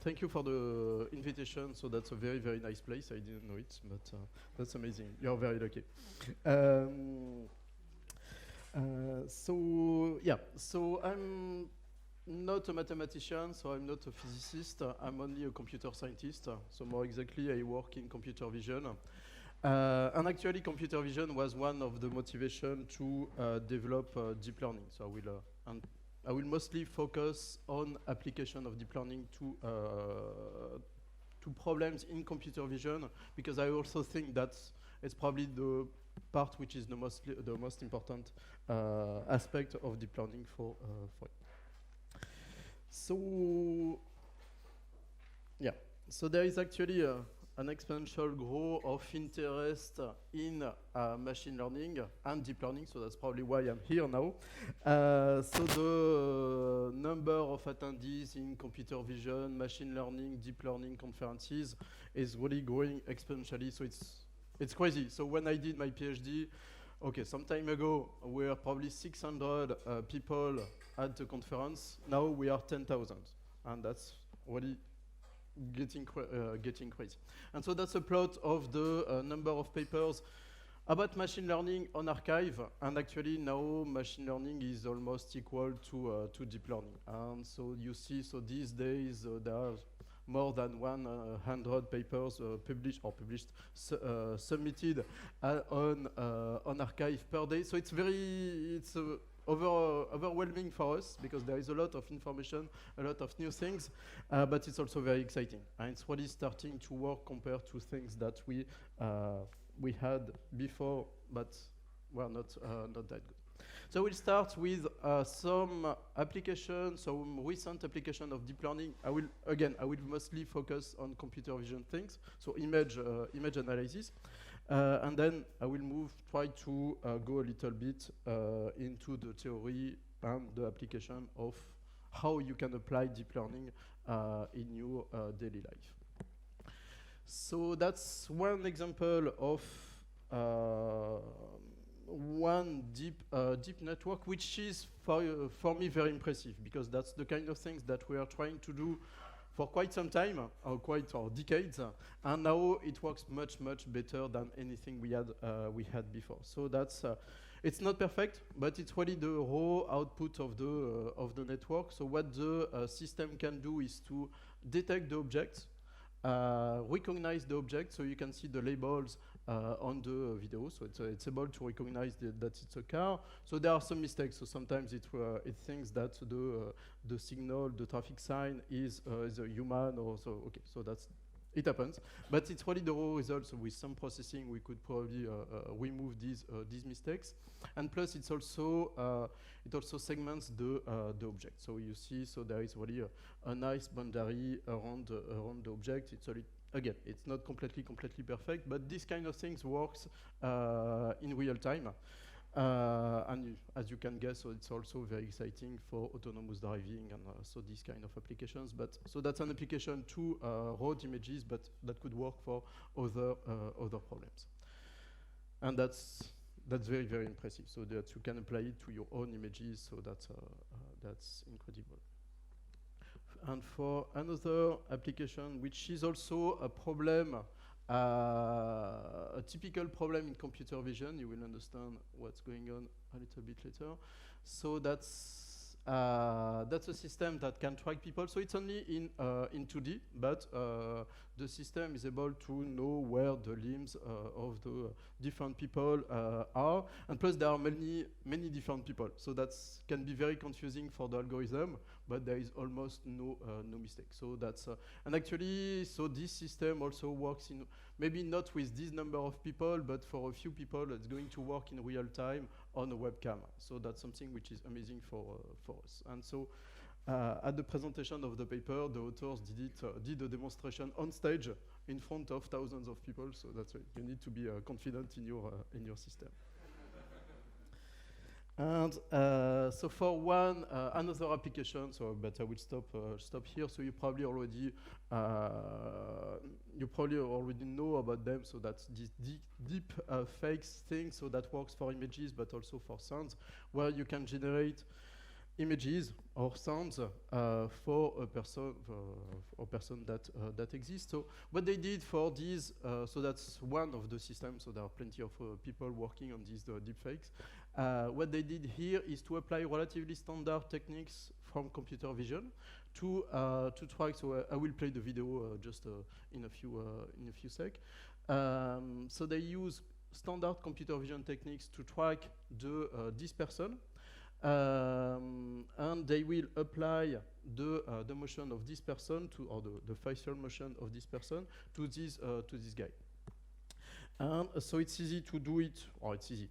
thank you for the invitation. So that's a very, very nice place. I didn't know it, but that's amazing. You're very lucky. Um, so I'm not a mathematician, so I'm not a physicist. I'm only a computer scientist. So more exactly, I work in computer vision. And actually, computer vision was one of the motivation to develop deep learning. So I will mostly focus on application of deep learning to problems in computer vision, because I also think that it's probably the part which is the most important aspect of deep learning for it. So yeah, so there is actually an exponential growth of interest in machine learning and deep learning, so that's probably why I'm here now. So the number of attendees in computer vision, machine learning, deep learning conferences is really growing exponentially, so it's crazy. So when I did my PhD, okay, some time ago, we were probably 600 people at the conference. Now we are 10,000, and that's really getting crazy. And so that's a plot of the number of papers about machine learning on arXiv, and actually now machine learning is almost equal to deep learning. And so you see, so these days there are more than 100 papers submitted on arXiv per day. So it's overwhelming for us, because there is a lot of information, a lot of new things, but it's also very exciting. And it's really starting to work compared to things that we had before, but were not that good. So we'll start with some applications, some recent application of deep learning. I will mostly focus on computer vision things, so image analysis. And then I will try to go a little bit into the theory and the application of how you can apply deep learning in your daily life. So that's one example of one deep network, which is for me very impressive, because that's the kind of things that we are trying to do for quite some time, or decades, and now it works much better than anything we had before. So that's it's not perfect, but it's really the raw output of the network. So what the system can do is to detect the objects, recognize the object, so you can see the labels on the video, so it's able to recognize that it's a car. So there are some mistakes, so sometimes it thinks that the signal, the traffic sign is a human, or so. Okay, so it happens, but it's really the raw results. So with some processing, we could probably remove these mistakes, and plus it also segments the object. So you see, so there is really a nice boundary around the object. Again, it's not completely perfect, but this kind of things works in real time. And as you can guess, so it's also very exciting for autonomous driving and so these kind of applications. But so that's an application to raw images, but that could work for other problems. And that's very impressive. So that you can apply it to your own images. So that's incredible. And for another application, which is also a problem, a typical problem in computer vision, you will understand what's going on a little bit later. So that's a system that can track people. So it's only in 2D, but the system is able to know where the limbs of the different people are, and plus there are many different people. So that can be very confusing for the algorithm, but there is almost no mistake. So that's and actually, so this system also works in maybe not with this number of people, but for a few people, it's going to work in real time on a webcam. So that's something which is amazing for us. And so at the presentation of the paper, the authors did a demonstration on stage in front of thousands of people. So that's why you need to be confident in your system. And so for another application, but I will stop here. So you probably already know about them. So that's this deep fakes thing. So that works for images, but also for sounds, where you can generate images or sounds for a person that exists. So what they did for these, so that's one of the systems. So there are plenty of people working on these deepfakes. What they did here is to apply relatively standard techniques from computer vision to try. So I will play the video just in a few sec. So they use standard computer vision techniques to track this person. And they will apply the motion of this person or the facial motion of this person to this guy. And so it's easy to do it, or it's easy.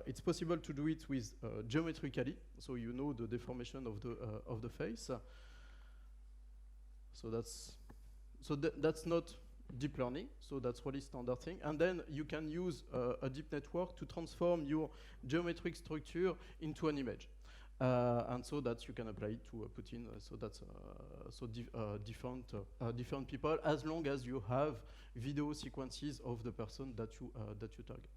It's possible to do it with geometrically, so you know the deformation of the face. So that's not deep learning, so that's really standard thing. And then you can use a deep network to transform your geometric structure into an image. And so that you can apply it to Putin. So that's different people, as long as you have video sequences of the person that you target.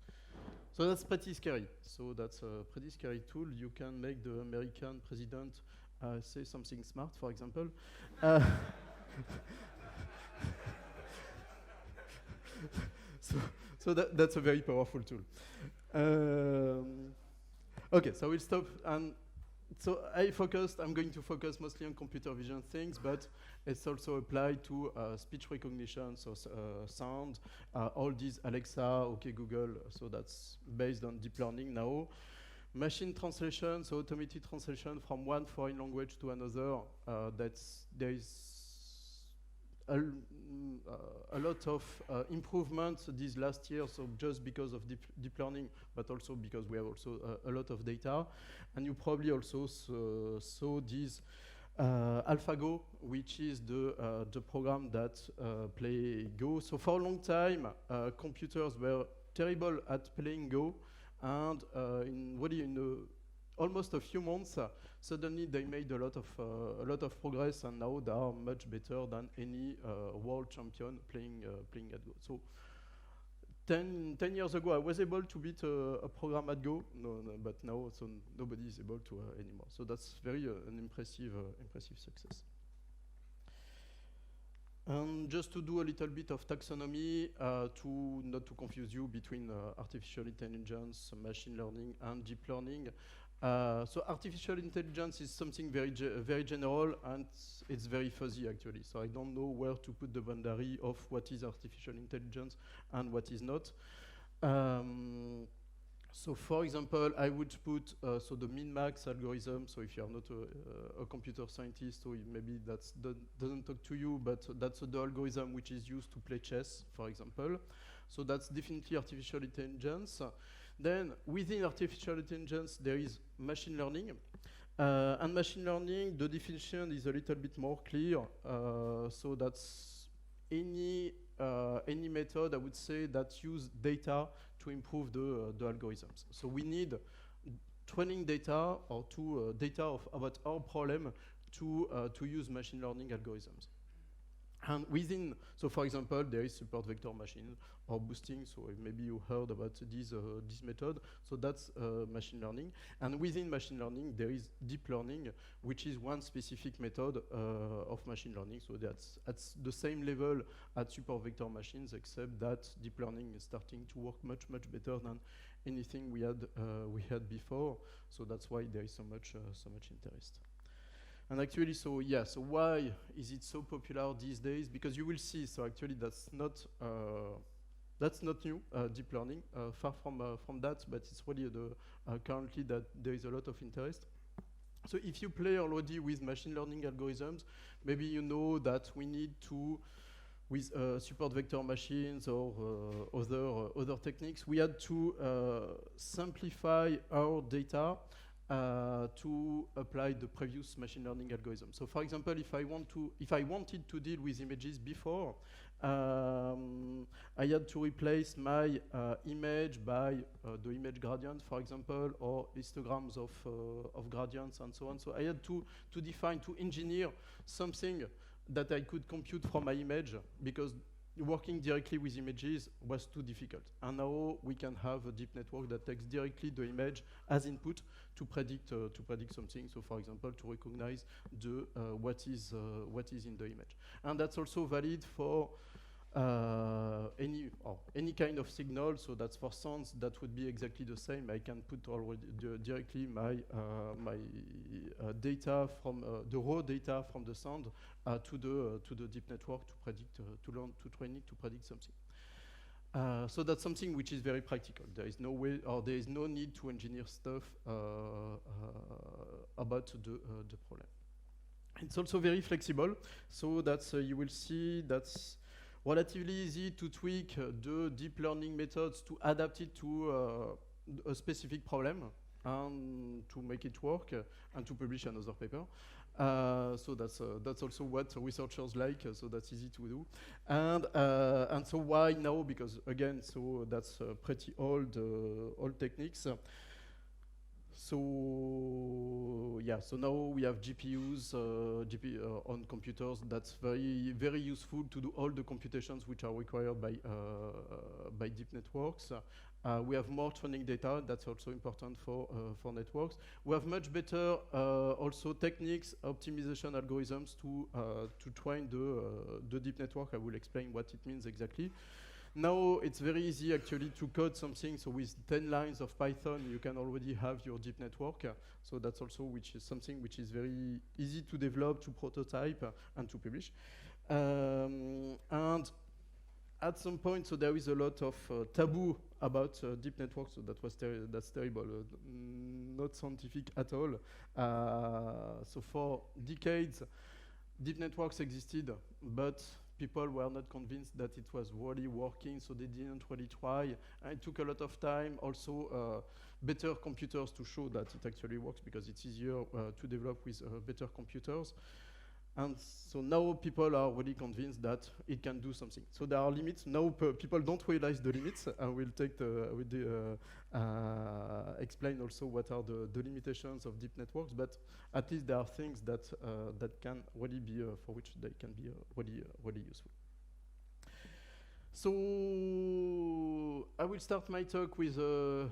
So that's pretty scary. So that's a pretty scary tool. You can make the American president say something smart, for example. So that's a very powerful tool. Okay, so we'll stop. And so I'm going to focus mostly on computer vision things, but it's also applied to speech recognition, so sound, all these Alexa, OK Google, so that's based on deep learning now. Machine translation, so automated translation from one foreign language to another, there is a lot of improvements these last years, so just because of deep learning, but also because we have also a lot of data. And you probably also saw this AlphaGo, which is the program that play Go. So for a long time, computers were terrible at playing Go, and in almost a few months, suddenly they made a lot of progress, and now they are much better than any world champion playing at Go. So 10 years ago, I was able to beat a program at Go, but now so nobody is able to anymore. So that's very an impressive success. And just to do a little bit of taxonomy, not to confuse you between artificial intelligence, machine learning, and deep learning. So artificial intelligence is something very general, and it's very fuzzy actually. So I don't know where to put the boundary of what is artificial intelligence and what is not. So for example, I would put so the min-max algorithm. So if you are not a computer scientist, so maybe that doesn't talk to you, but that's the algorithm which is used to play chess, for example. So that's definitely artificial intelligence. Then within artificial intelligence, there is machine learning. And machine learning, the definition is a little bit more clear. So that's any method, I would say, that use data to improve the algorithms. So we need training data or data about our problem to use machine learning algorithms. And within, so for example, there is support vector machine or boosting. So maybe you heard about this method. So that's machine learning. And within machine learning, there is deep learning, which is one specific method of machine learning. So that's at the same level at support vector machines, except that deep learning is starting to work much better than anything we had before. So that's why there is so much interest. And actually, so why is it so popular these days? Because you will see, so actually that's not new, deep learning, far from that, but it's really currently that there is a lot of interest. So if you play already with machine learning algorithms, maybe you know that we need to, with support vector machines or other techniques, we had to simplify our data to apply the previous machine learning algorithm. So for example, if I wanted to deal with images before, I had to replace my image by the image gradient, for example, or histograms of gradients and so on. So I had to engineer something that I could compute from my image, because working directly with images was too difficult. And now we can have a deep network that takes directly the image as input to predict something. So, for example, to recognize what is in the image. And that's also valid for any kind of signal. So that's for sounds, that would be exactly the same. I can put already directly my data from the raw data from the sound to the deep network to predict to train it to predict something. So that's something which is very practical. There is no way, or there is no need to engineer stuff about the problem. It's also very flexible, so that's you will see that's relatively easy to tweak the deep learning methods to adapt it to a specific problem and to make it work and to publish another paper. So that's also what researchers like. So that's easy to do. And so why now? Because again, so that's pretty old techniques. So yeah, so now we have GPUs on computers. That's very useful to do all the computations which are required by deep networks. We have more training data. That's also important for networks. We have much better also techniques, optimization algorithms to train the deep network. I will explain what it means exactly. Now it's very easy actually to code something. So with 10 lines of Python, you can already have your deep network. So that's also something which is very easy to develop, to prototype, and to publish. And at some point, so there is a lot of taboo about deep networks. So that's terrible, not scientific at all. So for decades, deep networks existed, but people were not convinced that it was really working, so they didn't really try. And it took a lot of time, also better computers to show that it actually works, because it's easier to develop with better computers. And so now people are really convinced that it can do something. So there are limits. Now people don't realize the limits. I will explain also what are the limitations of deep networks, but at least there are things that can really be, for which they can be really useful. So I will start my talk with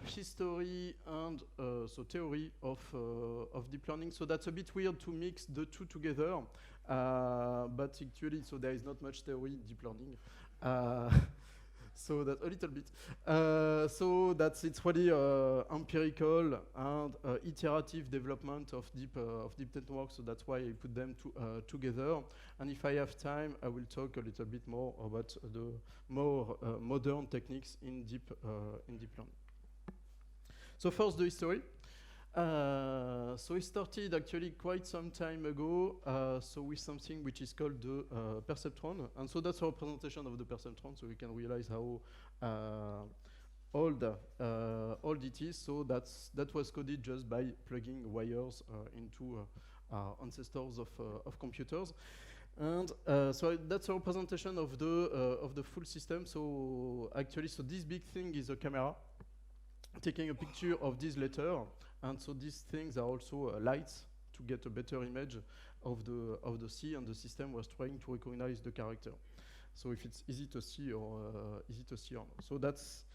history and so theory of deep learning. So that's a bit weird to mix the two together, but actually, so there is not much theory in deep learning. So that a little bit. So it's really empirical and iterative development of deep networks. So that's why I put them together. And if I have time, I will talk a little bit more about the more modern techniques in deep learning. So first, the history. So it started actually quite some time ago, so with something which is called the perceptron. And so that's our presentation of the perceptron, so we can realize how old it is. So that was coded just by plugging wires into ancestors of computers. And so that's our presentation of the full system. So actually, so this big thing is a camera taking a picture of this letter. And so these things are also lights to get a better image of the sea, and the system was trying to recognize the character. So if it's easy to see or not. So that's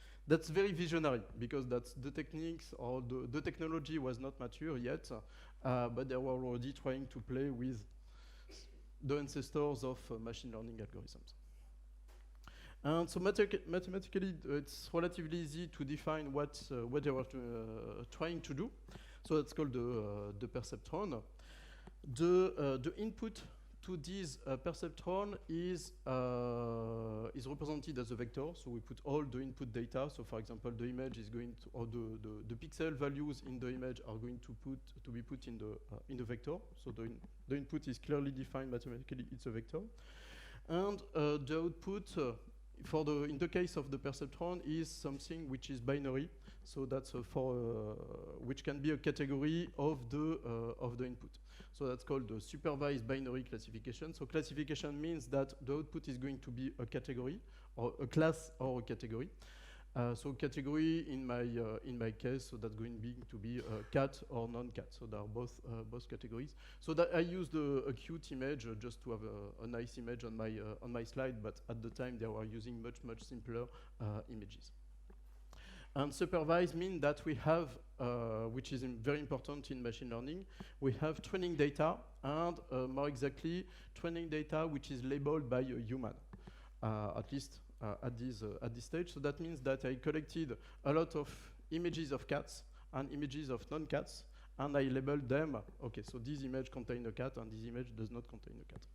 very visionary, because that's the techniques or the technology was not mature yet, but they were already trying to play with the ancestors of machine learning algorithms. And so mathematically, it's relatively easy to define what they were trying to do. So that's called the perceptron. The input to this perceptron is represented as a vector. So we put all the input data. So for example, the image is going to, or the pixel values in the image are going to be put in the vector. So the input is clearly defined mathematically. It's a vector, and the output. In the case of the perceptron, is something which is binary, so that's which can be a category of the input. So that's called the supervised binary classification. So classification means that the output is going to be a category, or a class, or a category. So category in my case, so that's going to be cat or non-cat. So there are both categories. So that I used a cute image just to have a nice image on my slide, but at the time they were using much simpler images. And supervised means that we have, which is very important in machine learning, we have training data and more exactly training data which is labeled by a human, at least at this stage. So that means that I collected a lot of images of cats and images of non-cats, and I labeled them. Okay, so this image contains a cat, and this image does not contain a cat.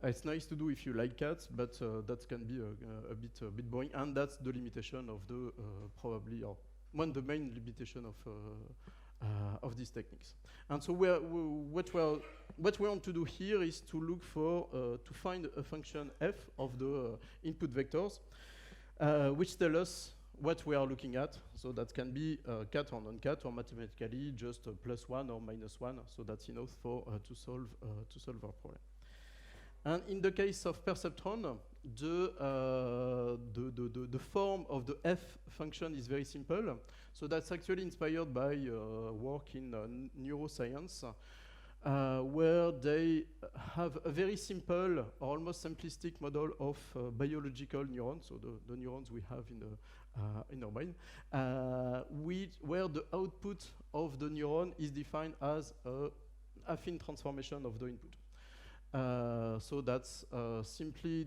It's nice to do if you like cats, but that can be a bit boring, and that's the limitation of the probably, or one of the main limitation of these techniques. And so what we want to do here is to look for to find a function f of the input vectors, which tell us what we are looking at. So that can be cat or non-cat, or mathematically just +1 or -1. So that's enough for to solve our problem. And in the case of perceptron, the form of the f function is very simple. So that's actually inspired by work in neuroscience, where they have a very simple, or almost simplistic model of biological neurons, so the neurons we have in our brain, where the output of the neuron is defined as a affine transformation of the input. So that's simply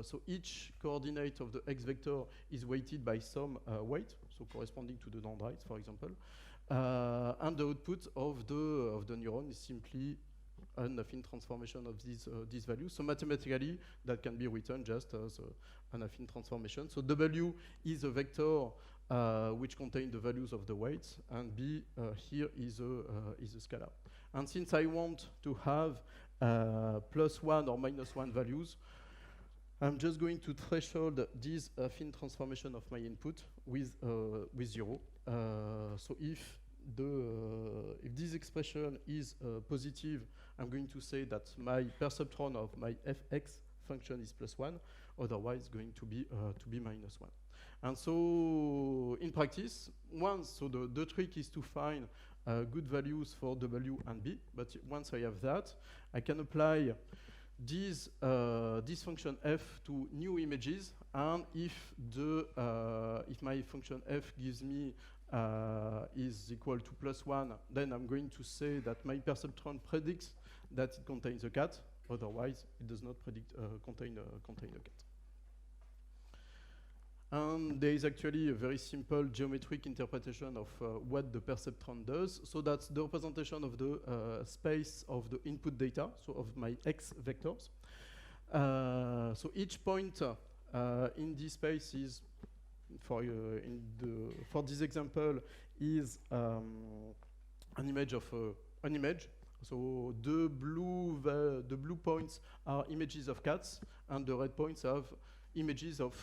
so each coordinate of the x vector is weighted by some weight, so corresponding to the dendrites, for example, and the output of the neuron is simply an affine transformation of these values. So mathematically, that can be written just as an affine transformation. So W is a vector which contains the values of the weights, and B here is a scalar. And since I want to have +1 or -1 values, I'm just going to threshold this affine transformation of my input with 0. So if this expression is positive, I'm going to say that my perceptron of my fx function is +1. Otherwise, it's going to be -1. And so in practice, the trick is to find good values for W and B, but once I have that, I can apply this function f to new images, and if my function f gives me is equal to +1, then I'm going to say that my perceptron predicts that it contains a cat. Otherwise, it does not contain a cat. And there is actually a very simple geometric interpretation of what the perceptron does. So that's the representation of the space of the input data, so of my x vectors. So each point in this space is, for this example, is an image of an image. So the blue points are images of cats, and the red points have images of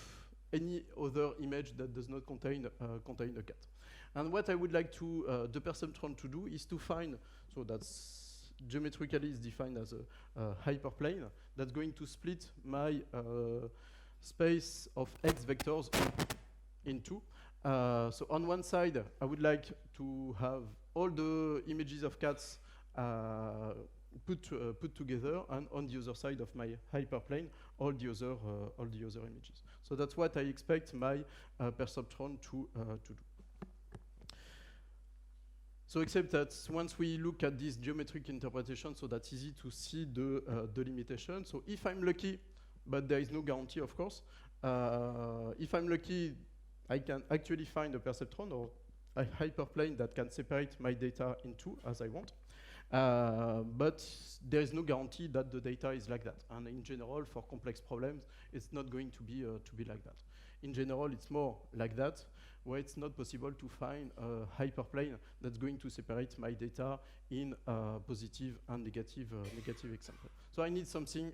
any other image that does not contain a cat. And what I would like the perceptron to do is to find, so that's geometrically is defined as a hyperplane that's going to split my space of x vectors in two. So on one side, I would like to have all the images of cats put together, and on the other side of my hyperplane, all the other images. So that's what I expect my perceptron to do. So except that once we look at this geometric interpretation, so that's easy to see the limitation. So if I'm lucky, but there is no guarantee, of course, if I'm lucky, I can actually find a perceptron or a hyperplane that can separate my data in two as I want. But there is no guarantee that the data is like that. And in general, for complex problems, it's not going to be like that. In general, it's more like that, where it's not possible to find a hyperplane that's going to separate my data in positive and negative example. So I need something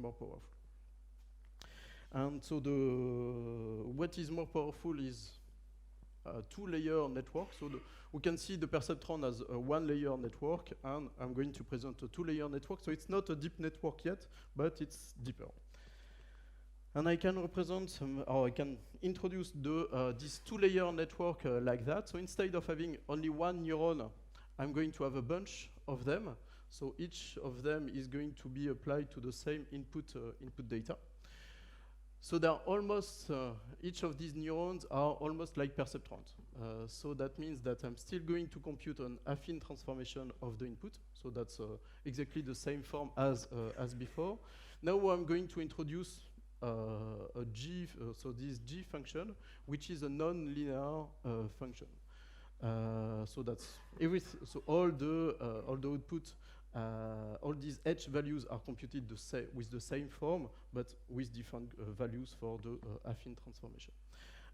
more powerful. And so what is more powerful is two-layer network. So we can see the perceptron as a one-layer network, and I'm going to present a two-layer network. So it's not a deep network yet, but it's deeper. And I can represent, or I can introduce this two-layer network like that. So instead of having only one neuron, I'm going to have a bunch of them. So each of them is going to be applied to the same input data. So they're almost, each of these neurons are almost like perceptrons. So that means that I'm still going to compute an affine transformation of the input. So that's exactly the same form as before. Now I'm going to introduce a G, so this G function, which is a non-linear function. So that's everything. So all the output, all these H values are computed with the same form, but with different values for the affine transformation.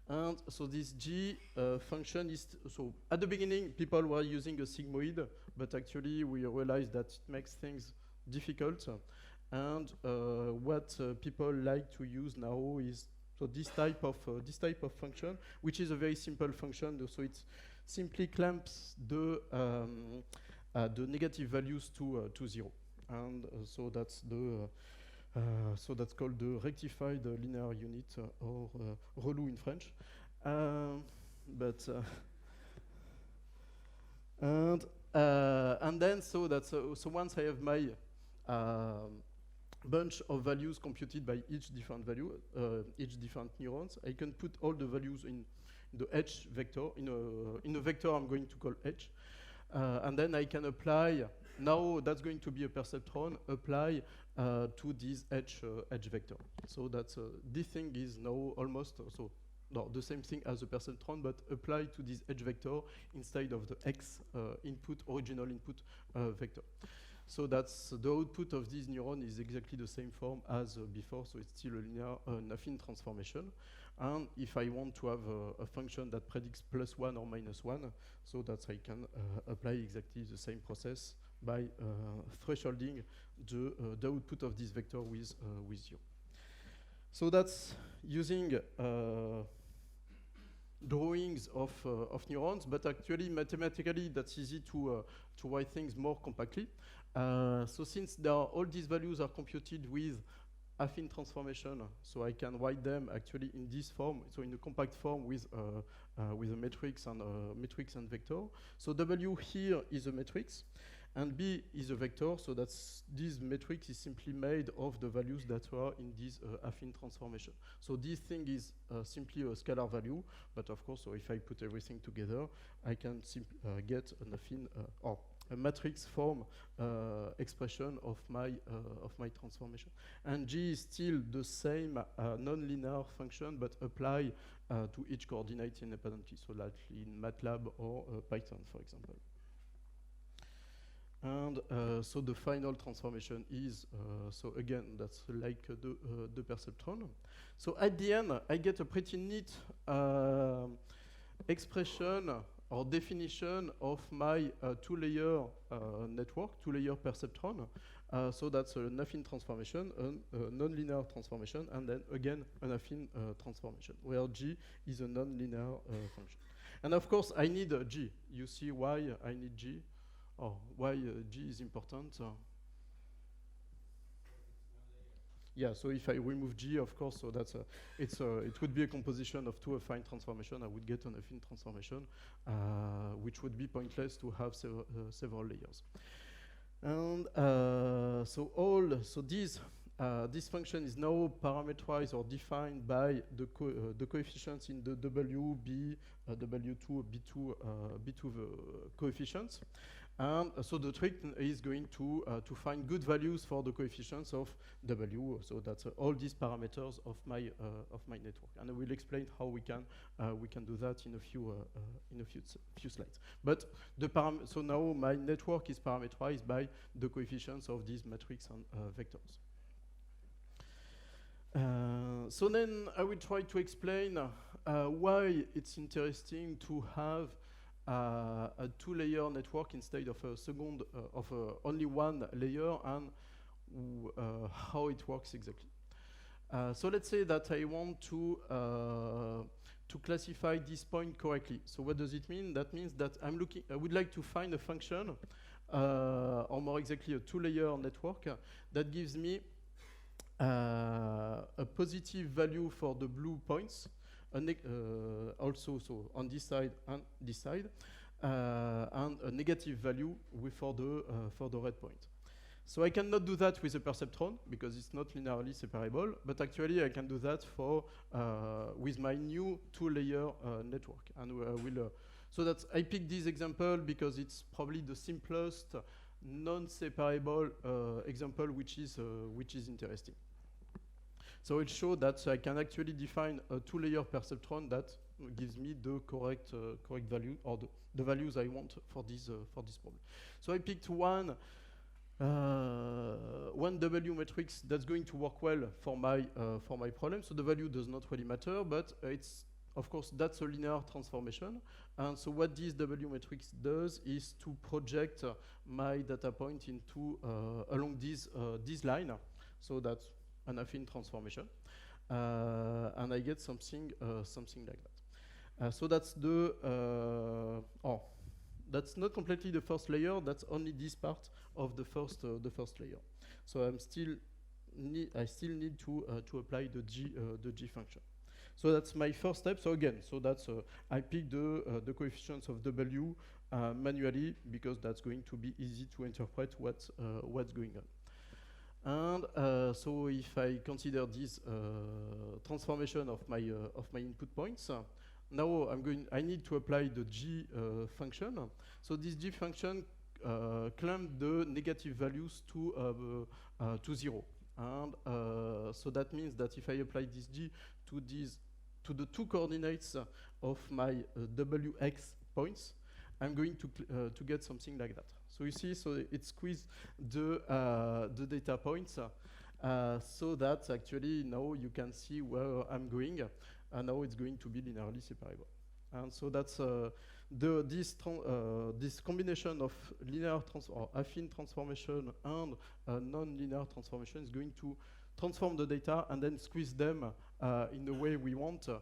And so this G function is, so at the beginning, people were using a sigmoid, but actually we realized that it makes things difficult. And what people like to use now is so this type of function, which is a very simple function. So it simply clamps the negative values to 0, and so that's the so that's called the rectified linear unit, or relou in French. And then so that's so once I have my bunch of values computed by each different value, each different neurons, I can put all the values in the H vector, in a vector I'm going to call H. And then I can apply, now that's going to be a perceptron, apply to this H vector. So that's, this thing is now almost, the same thing as a perceptron, but applied to this H vector instead of the X original input vector. So that's the output of this neuron is exactly the same form as before, so it's still a linear affine transformation. And if I want to have a function that predicts +1 or -1, so that I can apply exactly the same process by thresholding the output of this vector with 0. So that's using drawings of neurons, but actually mathematically that's easy to write things more compactly. So since all these values are computed with affine transformation, so I can write them actually in this form, so in a compact form with a matrix and vector. So W here is a matrix, and B is a vector. So that's this matrix is simply made of the values that are in this affine transformation. So this thing is simply a scalar value, but of course, so if I put everything together, I can get an affine or a matrix form expression of my transformation. And G is still the same non-linear function, but apply to each coordinate independently, so like in MATLAB or Python, for example. And so the final transformation is, so again, that's like the perceptron. So at the end, I get a pretty neat expression or definition of my two-layer network, two-layer perceptron. So that's an affine transformation, a non-linear transformation, and then again an affine transformation, where G is a non-linear function. And of course, I need G. You see why I need G, or why G is important. Yeah, so if I remove G, of course, so that's it would be a composition of two affine transformation. I would get an affine transformation, which would be pointless to have several layers. And this function is now parameterized or defined by the coefficients in the W, B, W2, B2 coefficients. And so the trick is going to find good values for the coefficients of W. So that's all these parameters of my network. And I will explain how we can do that in a few slides. But so now my network is parameterized by the coefficients of these matrices and vectors. So then I will try to explain why it's interesting to have a two-layer network instead of a second of only one layer, and how it works exactly. So let's say that I want to classify this point correctly. So what does it mean? That means that I would like to find a function, or more exactly a two-layer network that gives me a positive value for the blue points, also so on this side and this side, and a negative value for the red point. So I cannot do that with a perceptron because it's not linearly separable, but actually I can do that for with my new two-layer network. And so that's I picked this example because it's probably the simplest non-separable example which is interesting. So it shows that I can actually define a two-layer perceptron that gives me the correct value or the values I want for this problem. So I picked one W matrix that's going to work well for my problem. So the value does not really matter, but it's of course that's a linear transformation. And so what this W matrix does is to project my data point into along this line. So that's an affine transformation, and I get something like that. So that's that's not completely the first layer. That's only this part of the first layer. So I still need to apply the G function. So that's my first step. So again, I pick the coefficients of W manually because that's going to be easy to interpret what's going on. And so if I consider this transformation of my input points, now I need to apply the G function. So this G function clamps the negative values to 0, and so that means that if I apply this G to the two coordinates of my WX points, I'm going to get something like that. So you see, so it squeezes the data points so that actually now you can see where I'm going, and now it's going to be linearly separable. And so that's this combination of linear or affine transformation and non-linear transformation is going to transform the data and then squeeze them in the way we want to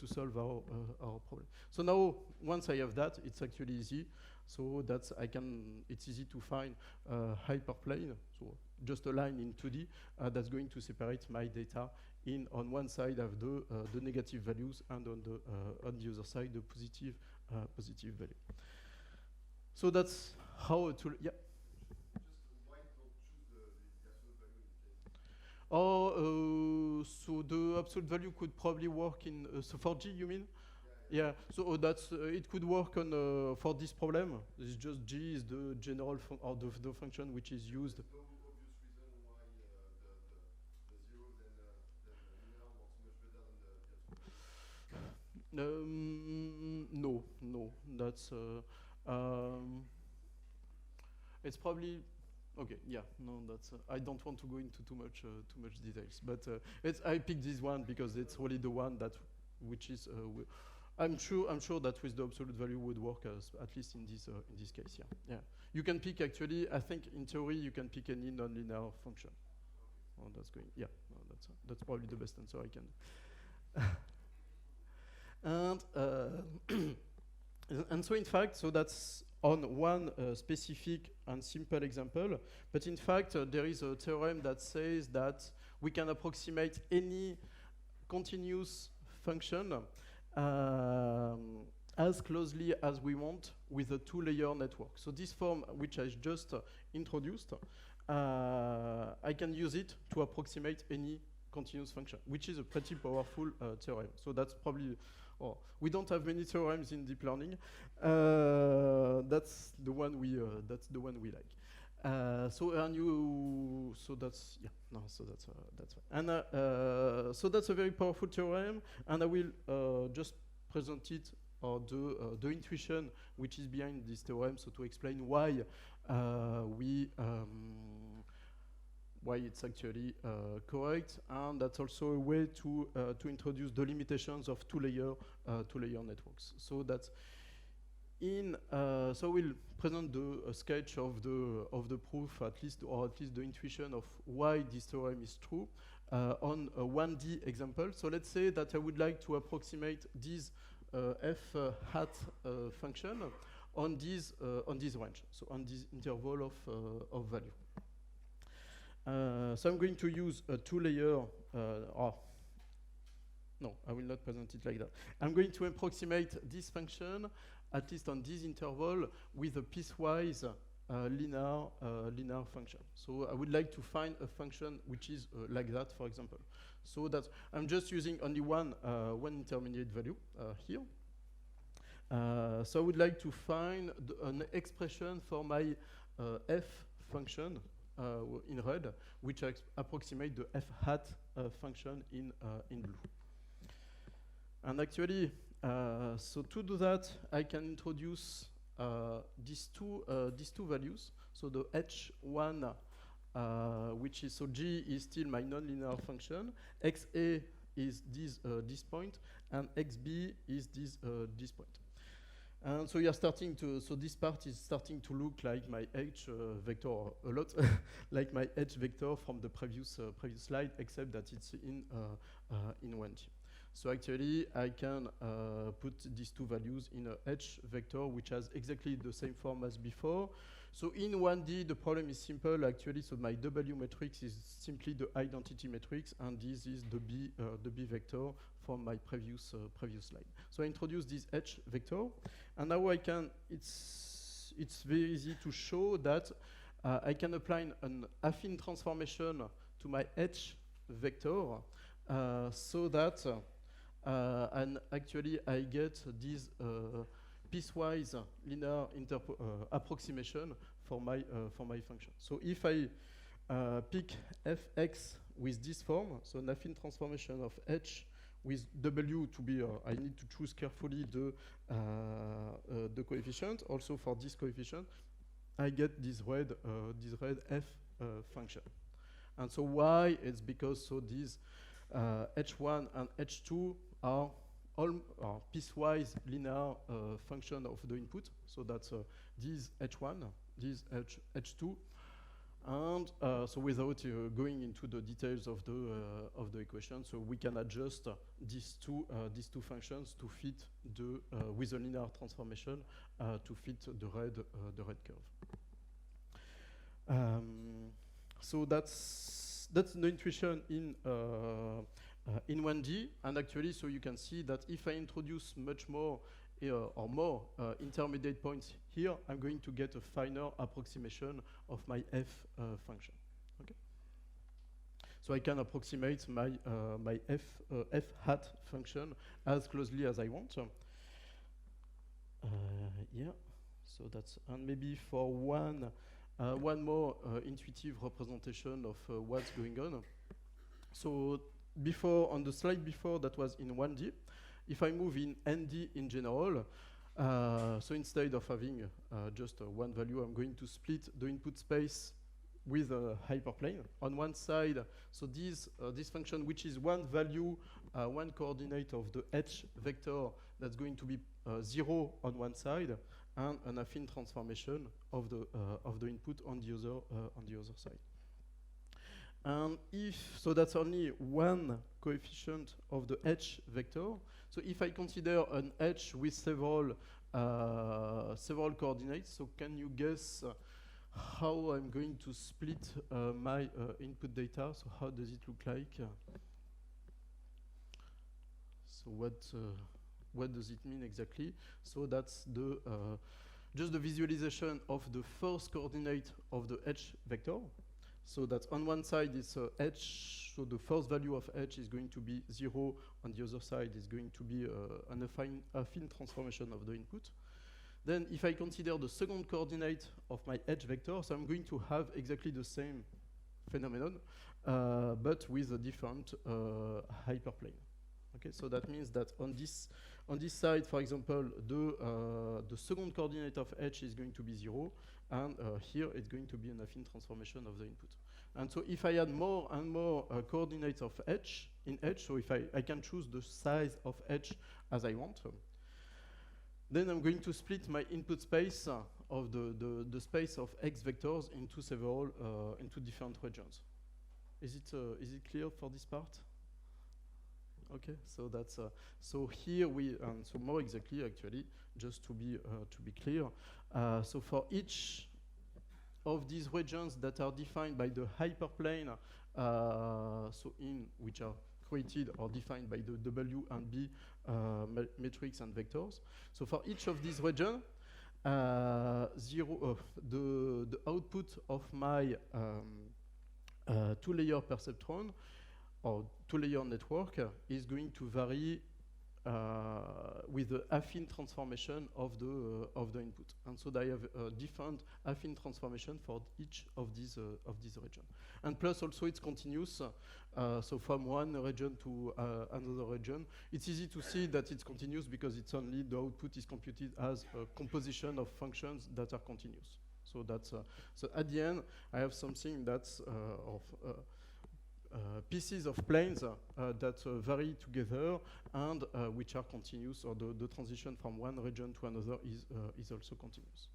solve our problem. So now, once I have that, it's actually easy. So it's easy to find a hyperplane, so just a line in 2D that's going to separate my data on one side I have the negative values, and on the other side the positive value. So that's how to yeah. So the absolute value could probably work in so for G, you mean? Yeah. So that's it could work on for this problem. It's just G is the general or the function which is used. No obvious reason why the zero then the linear works much better than the absolute. No. That's it's probably. Okay, yeah, no, that's. I don't want to go into too much details, but I picked this one because it's really the one which is. I'm sure that with the absolute value would work at least in this case. Yeah. You can pick actually. I think in theory you can pick any nonlinear function. Oh, that's going. Yeah, no, that's probably the best answer I can. And so in fact, so that's on one specific and simple example, but in fact there is a theorem that says that we can approximate any continuous function as closely as we want with a two-layer network. So this form which I just introduced, I can use it to approximate any continuous function, which is a pretty powerful theorem. So that's probably. We don't have many theorems in deep learning. That's the one we like. So that's fine. And so that's a very powerful theorem, and I will just present it or the intuition which is behind this theorem. So to explain why why it's actually correct, and that's also a way to introduce the limitations of two-layer networks. So that's so we'll present a sketch of the proof at least the intuition of why this theorem is true on a 1D example. So let's say that I would like to approximate this f hat function on this range, so on this interval of value. So I'm going to use a two-layer, no, I will not present it like that. I'm going to approximate this function, at least on this interval, with a piecewise linear function. So I would like to find a function which is like that, for example. So that I'm just using only one intermediate value here. So I would like to find an expression for my f function in red, which approximate the f hat function in blue. And actually, so to do that, I can introduce these two values. So the h1, which is, so g is still my nonlinear function, xa is this point, and xb is this point. And so you're starting to, so this part is starting to look like my h vector a lot, like my h vector from the previous slide, except that it's in 1D. So actually, I can put these two values in a h vector, which has exactly the same form as before. So in 1D, the problem is simple, actually. So my W matrix is simply the identity matrix, and this is the B vector from my previous slide. So I introduce this h vector, and now I can, it's very easy to show that I can apply an affine transformation to my h vector so that and actually I get this piecewise linear approximation for my function. So if I pick fx with this form, so an affine transformation of h with w to be, I need to choose carefully the coefficient. Also for this coefficient, I get this red f function. And so why? It's because so these h1 and h2 are all piecewise linear function of the input. So that's this h1, this h2, and so without going into the details of the equation, so we can adjust these two functions to fit with a linear transformation to fit the red curve. So that's the intuition in 1D, and actually, so you can see that if I introduce much more or more intermediate points here, I'm going to get a finer approximation of my f function. Okay. So I can approximate my f hat function as closely as I want. Yeah. So that's, and maybe for one more intuitive representation of what's going on. So before, on the slide before, that was in 1D. If I move in ND in general, so instead of having just one value, I'm going to split the input space with a hyperplane. On one side, so this function, which is one value, one coordinate of the h vector, that's going to be 0 on one side, and an affine transformation of the input on the other side. And so that's only one coefficient of the h vector. So if I consider an h with several coordinates, so can you guess how I'm going to split my input data? So how does it look like? So what does it mean exactly? So that's just the visualization of the first coordinate of the h vector. So that on one side is h, so the first value of h is going to be 0, on the other side is going to be an affine transformation of the input. Then if I consider the second coordinate of my h vector, so I'm going to have exactly the same phenomenon, but with a different hyperplane. Okay, so that means that on this side, for example, the second coordinate of h is going to be 0, and here it's going to be an affine transformation of the input. And so if I add more and more coordinates of h in h, so if I can choose the size of h as I want, then I'm going to split my input space of the space of x vectors into different regions. Is it clear for this part? Okay, so that's so here so more exactly actually, just to be clear. So for each of these regions that are defined by the hyperplane, so in which are created or defined by the W and B metrics and vectors. So for each of these regions, the output of my two-layer perceptron or two-layer network is going to vary with the affine transformation of the input, and so I have a different affine transformation for each of these regions. And plus, also it's continuous. So from one region to another region, it's easy to see that it's continuous because it's only the output is computed as a composition of functions that are continuous. So that's so at the end, I have something that's pieces of planes that vary together and which are continuous, or the transition from one region to another is also continuous.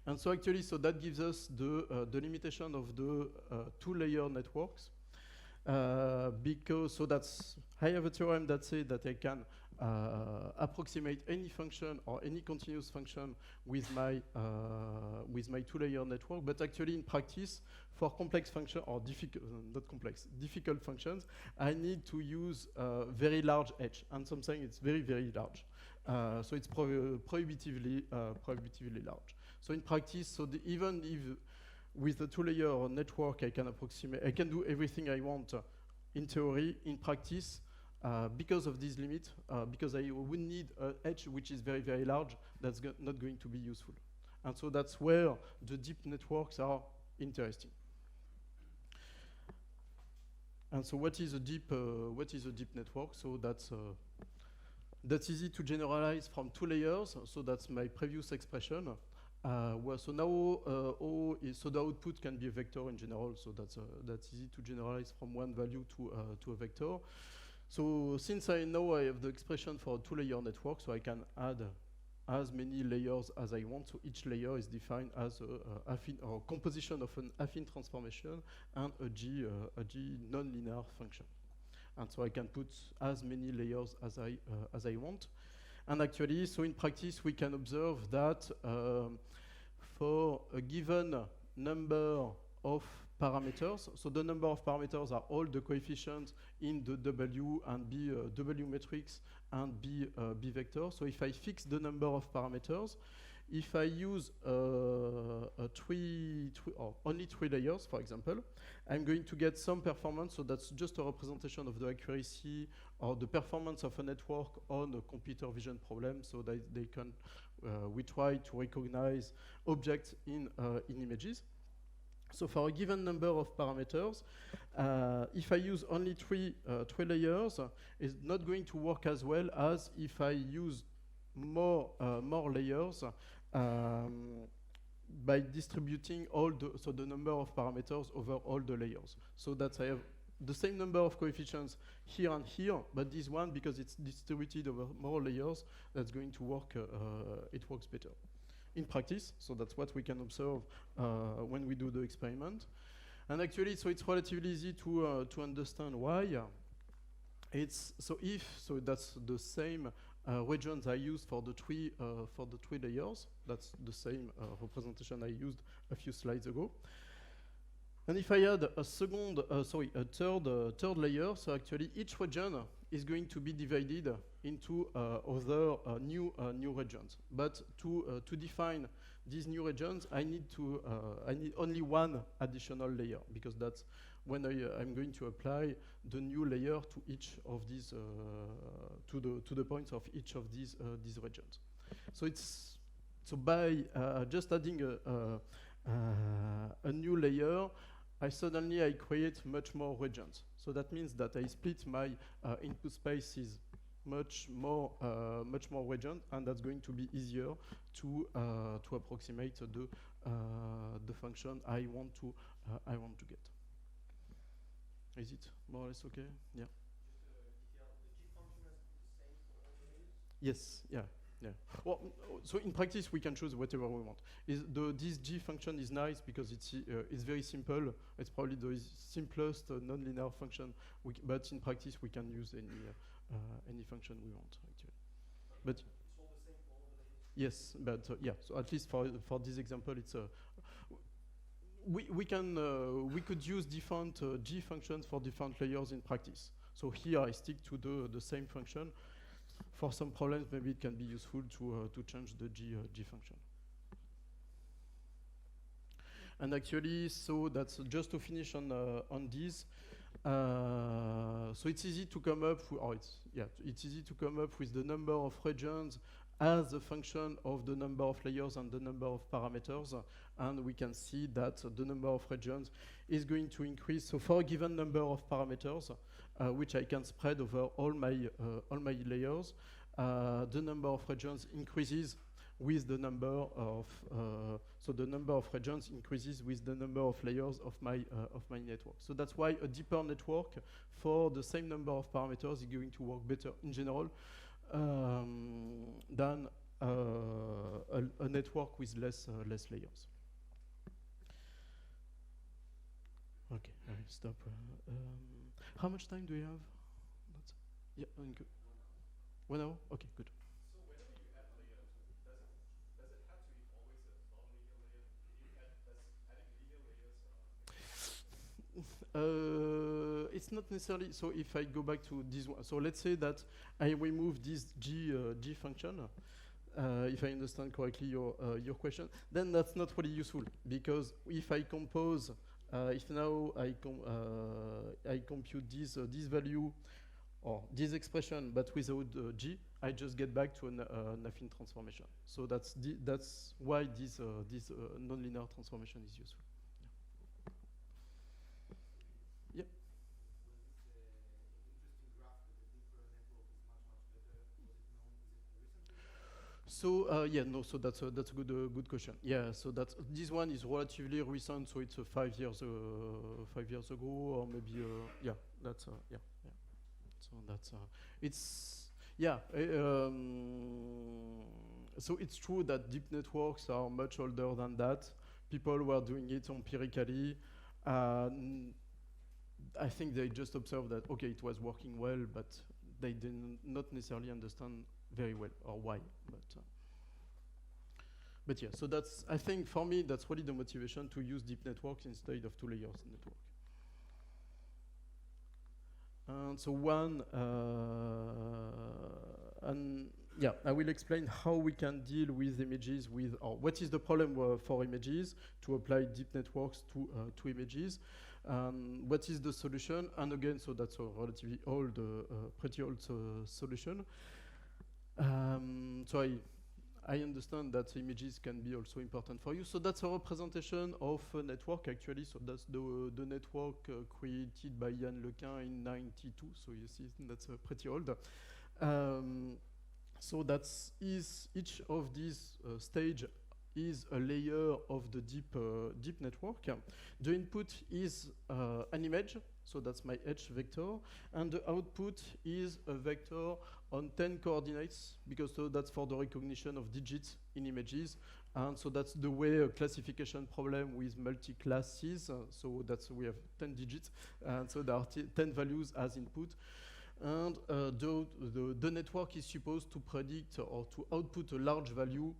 And so actually, so that gives us the limitation of the two-layer networks. Because, so that's, I have a theorem that says that I can approximate any function or any continuous function with my two-layer network, but actually in practice, for complex function or difficult functions, I need to use very large H, and sometimes it's very, very large. So it's prohibitively large. So in practice, so even if with a two-layer network I can approximate, I can do everything I want in theory. In practice, because of this limit, because I would need an H which is very, very large, that's not going to be useful. And so that's where the deep networks are interesting. And so what is a deep network? So that's easy to generalize from two layers. So that's my previous expression. So now so the output can be a vector in general. So that's easy to generalize from one value to a vector. So since I know I have the expression for a two-layer network, so I can add as many layers as I want. So each layer is defined as a affine or composition of an affine transformation and a G nonlinear function. And so I can put as many layers as I want. And actually, so in practice, we can observe that for a given number of parameters, so the number of parameters are all the coefficients in the W and B W matrix and B vector. So if I fix the number of parameters, if I use only three layers, for example, I'm going to get some performance. So that's just a representation of the accuracy or the performance of a network on a computer vision problem. So that we try to recognize objects in images. So for a given number of parameters, if I use only three layers, it's not going to work as well as if I use more layers by distributing the number of parameters over all the layers. So that I have the same number of coefficients here and here, but this one, because it's distributed over more layers, that's going to work, it works better in practice. So that's what we can observe when we do the experiment. And actually, so it's relatively easy to understand why. So that's the same regions I used for the three layers. That's the same representation I used a few slides ago. And if I add a third layer, so actually each region is going to be divided into other new regions. But to define these new regions, I need only one additional layer, because that's when I'm going to apply the new layer to each of these to the points of each of these regions. So by just adding a new layer, I create much more regions. So that means that I split my input spaces much more regions, and that's going to be easier to approximate the function I want to get. Is it more or less okay? Yeah. Yes. Yeah. Yeah. Well, so in practice, we can choose whatever we want. This G function is nice because it's very simple. It's probably the simplest nonlinear function. But in practice, we can use any function we want, actually. But it's all the same for all the layers. Yes, but yeah. So at least for this example, it's we could use different G functions for different layers in practice. So here I stick to the same function. For some problems, maybe it can be useful to change the G function. And actually, so that's just to finish on this. So it's easy to come up it's easy to come up with the number of regions as a function of the number of layers and the number of parameters, and we can see that the number of regions is going to increase. So for a given number of parameters, which I can spread over all my layers, the number of regions increases with the number of so the number of regions increases with the number of layers of my network. So that's why a deeper network for the same number of parameters is going to work better in general than a network with less layers. Okay, I will stop. How much time do we have? Yeah, 1 hour. Okay, good. It's not necessarily. So if I go back to this one, so let's say that I remove this G function, if I understand correctly your question, then that's not really useful, because if I compose, if now I compute this value or this expression, but without G, I just get back to an affine transformation. So that's why this nonlinear transformation is useful. Yeah. So so that's a good question. Yeah, so this one is relatively recent, so it's 5 years ago, or maybe yeah. So that's it's yeah. So it's true that deep networks are much older than that. People were doing it empirically. I think they just observed that, okay, it was working well, but they did not necessarily understand very well or why. But yeah, so that's, I think for me, that's really the motivation to use deep networks instead of 2 layers network. And so yeah, I will explain how we can deal with images or what is the problem for images to apply deep networks to images. What is the solution? And again, so that's a relatively old, pretty old solution. So I understand that images can be also important for you. So that's a representation of a network, actually. So that's the network created by Yann Lequin in 92. So you see, that's pretty old. So that's each of these stage is a layer of the deep network. The input is an image, so that's my H vector, and the output is a vector on 10 coordinates, because so that's for the recognition of digits in images, and so that's the way a classification problem with multi-classes. So that's we have 10 digits, and so there are 10 values as input. And the network is supposed to predict or to output a large value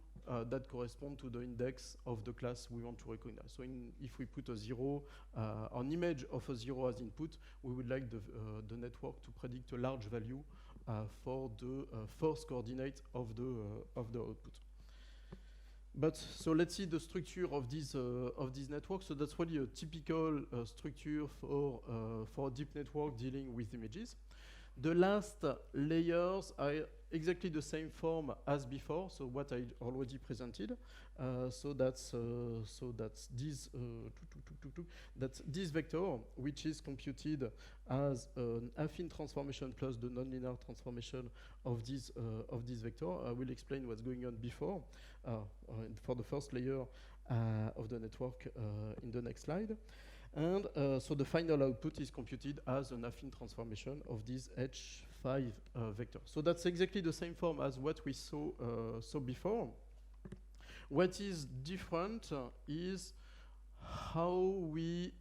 that correspond to the index of the class we want to recognize. So if we put a 0, an image of a 0 as input, we would like the network to predict a large value for the first coordinate of the output. But so let's see the structure of this network. So that's really a typical structure for a deep network dealing with images. The last layers are exactly the same form as before, so what I already presented. So that's this vector, which is computed as an affine transformation plus the nonlinear transformation of this vector. I will explain what's going on before for the first layer of the network in the next slide. And so the final output is computed as an affine transformation of this H5 vector. So that's exactly the same form as what we saw before. What is different is how we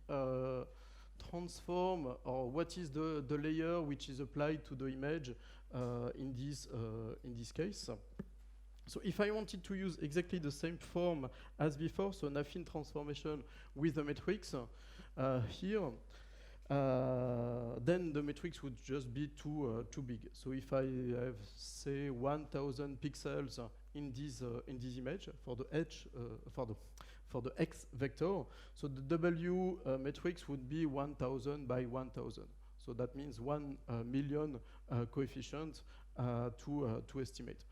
transform, or what is the layer which is applied to the image in this case. So if I wanted to use exactly the same form as before, so an affine transformation with the matrix here, then the matrix would just be too big. So if I have, say, 1,000 pixels in this image for the h for the x vector, so the W matrix would be 1,000 by 1,000. So that means 1 million coefficients to estimate.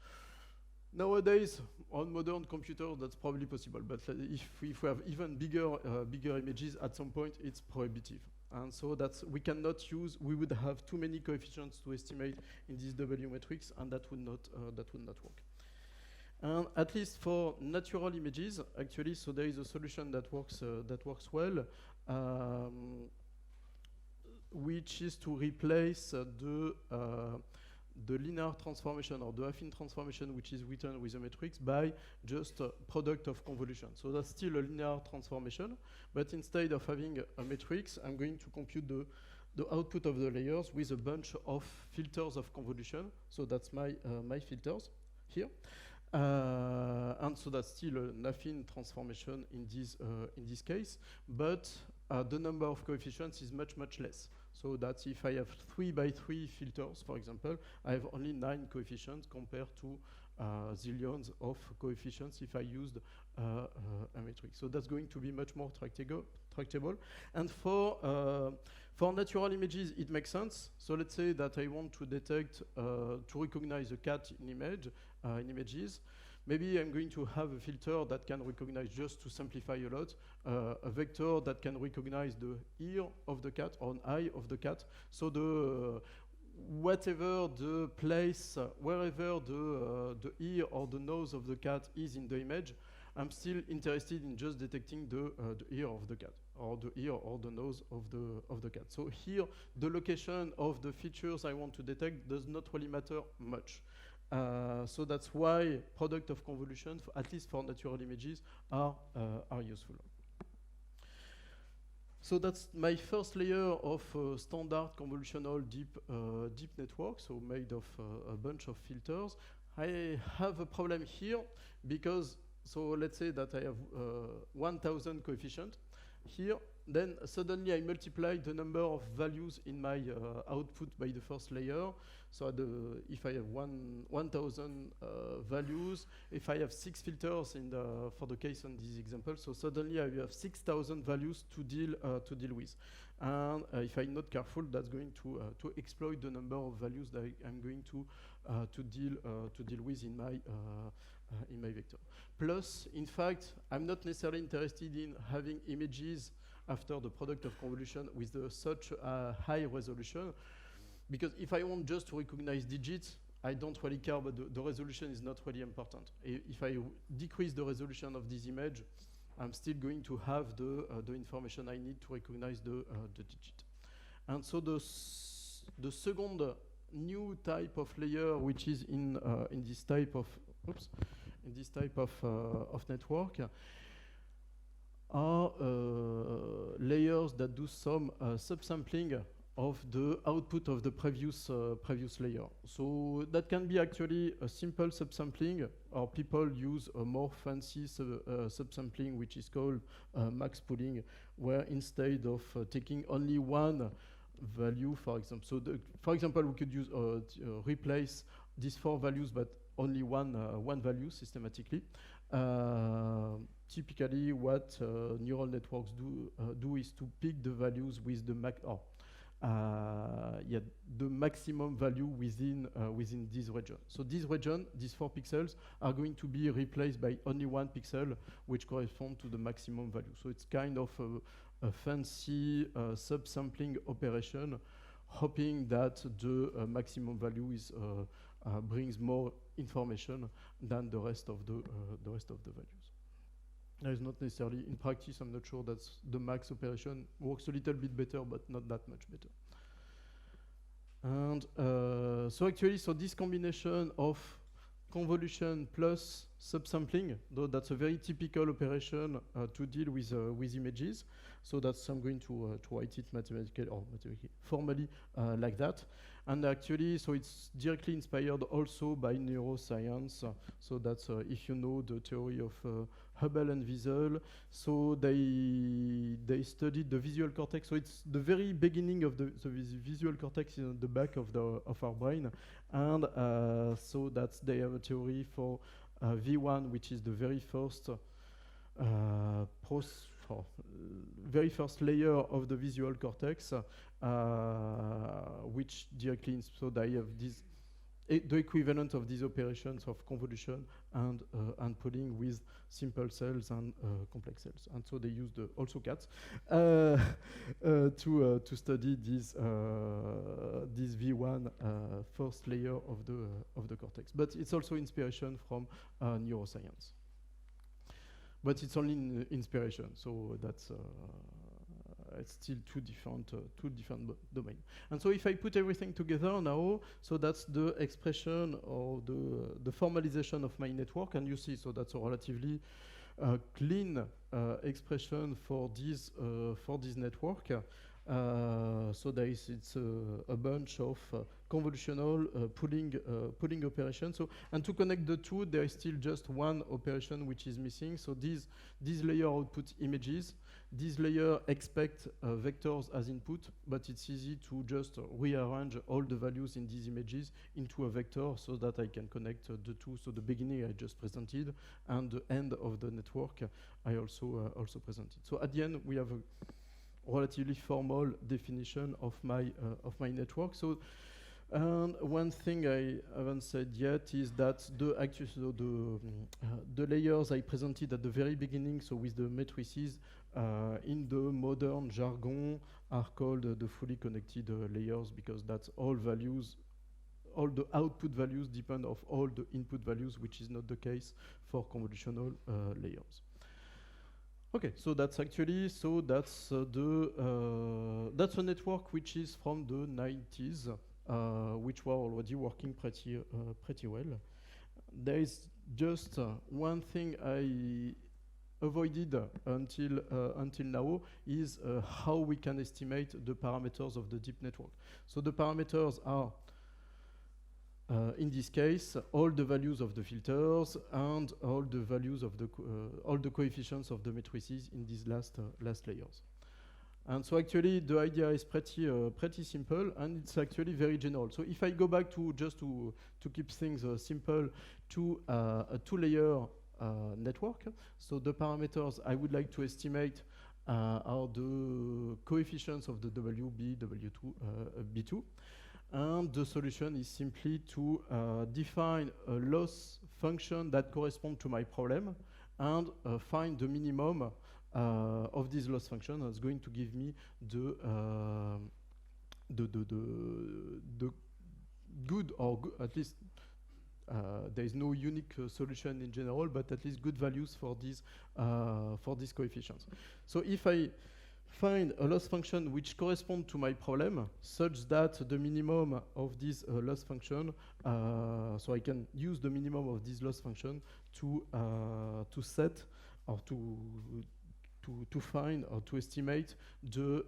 Nowadays, on modern computers, that's probably possible. But if we have even bigger images, at some point, it's prohibitive. And so we cannot use. We would have too many coefficients to estimate in this W matrix, and that would not work. And at least for natural images, actually, so there is a solution that works well, which is to replace the linear transformation or the affine transformation, which is written with a matrix, by just a product of convolution. So that's still a linear transformation, but instead of having a matrix, I'm going to compute the output of the layers with a bunch of filters of convolution. So that's my filters here. And so that's still an affine transformation in this case, but the number of coefficients is much less. So that if I have 3 by 3 filters, for example, I have only 9 coefficients compared to zillions of coefficients if I used a matrix. So that's going to be much more tractable. And for natural images, it makes sense. So let's say that I want to detect, to recognize a cat in images. Maybe I'm going to have a filter that can recognize, just to simplify a lot, a vector that can recognize the ear of the cat or an eye of the cat. So whatever the place, wherever the ear or the nose of the cat is in the image, I'm still interested in just detecting the ear of the cat, or the ear or the nose of the cat. So here, the location of the features I want to detect does not really matter much. So that's why product of convolution, at least for natural images, are useful. So that's my first layer of standard convolutional deep network, so made of a bunch of filters. I have a problem here because, so let's say that I have 1,000 coefficients here. Then suddenly I multiply the number of values in my output by the first layer. So if I have 1,000 values, if I have 6 filters for the case on this example, so suddenly I have 6,000 values to deal with. And if I'm not careful, that's going to exploit the number of values that I'm going to deal with in my vector. Plus, in fact, I'm not necessarily interested in having images after the product of convolution with such a high resolution, because if I want just to recognize digits, I don't really care, but the resolution is not really important. If I decrease the resolution of this image, I'm still going to have the information I need to recognize the digit. And so the second new type of layer, which is in this type of network, are layers that do some subsampling of the output of the previous layer. So that can be actually a simple subsampling, or people use a more fancy subsampling, which is called max pooling, where instead of taking only one value, for example, so for example, we could use replace these 4 values, but only one value systematically. Typically, what neural networks do is to pick the values with the the maximum value within this region. So this region, these 4 pixels, are going to be replaced by only 1 pixel, which corresponds to the maximum value. So it's kind of a fancy subsampling operation, hoping that the maximum value brings more information than the rest of the values. There is not necessarily, in practice, I'm not sure that the max operation works a little bit better, but not that much better. And so actually, so this combination of convolution plus subsampling, though that's a very typical operation to deal with images. So that's I'm going to write it mathematically or formally like that. And actually, so it's directly inspired also by neuroscience. So that's if you know the theory of Hubble and Wiesel. So they studied the visual cortex. So it's the very beginning of the visual cortex is on the back of our brain, and so that's they have a theory for V1, which is the very first very first layer of the visual cortex, which directly so they have this the equivalent of these operations of convolution and pooling with simple cells and complex cells. And so they used also cats to study this V1 first layer of the cortex. But it's also inspiration from neuroscience. But it's only inspiration, so that's it's still two different domains. And so if I put everything together now, so that's the expression or the formalization of my network, and you see, so that's a relatively clean expression for this network. So it's a bunch of convolutional pooling operations. So, and to connect the two, there is still just one operation which is missing. So this layer output images. This layer expect vectors as input, but it's easy to just rearrange all the values in these images into a vector so that I can connect the two. So the beginning I just presented, and the end of the network I also presented. So at the end we have a relatively formal definition of my network. So, and one thing I haven't said yet is that the layers I presented at the very beginning, so with the matrices, in the modern jargon are called the fully connected layers, because that's all values, all the output values depend of all the input values, which is not the case for convolutional layers. Okay, so that's actually, so that's that's a network which is from the 90s, which were already working pretty well. There is just one thing I avoided until now is how we can estimate the parameters of the deep network. So the parameters are in this case, all the values of the filters and all the values of all the coefficients of the matrices in these last layers. And so actually, the idea is pretty simple, and it's actually very general. So if I go back to just to keep things simple, to a two-layer network, so the parameters I would like to estimate are the coefficients of the WB, W2, B2. And the solution is simply to define a loss function that corresponds to my problem and find the minimum of this loss function. That's going to give me the good, or at least there is no unique solution in general, but at least good values for these coefficients. So if I find a loss function which corresponds to my problem, such that the minimum of this loss function, so I can use the minimum of this loss function to set or to find or to estimate the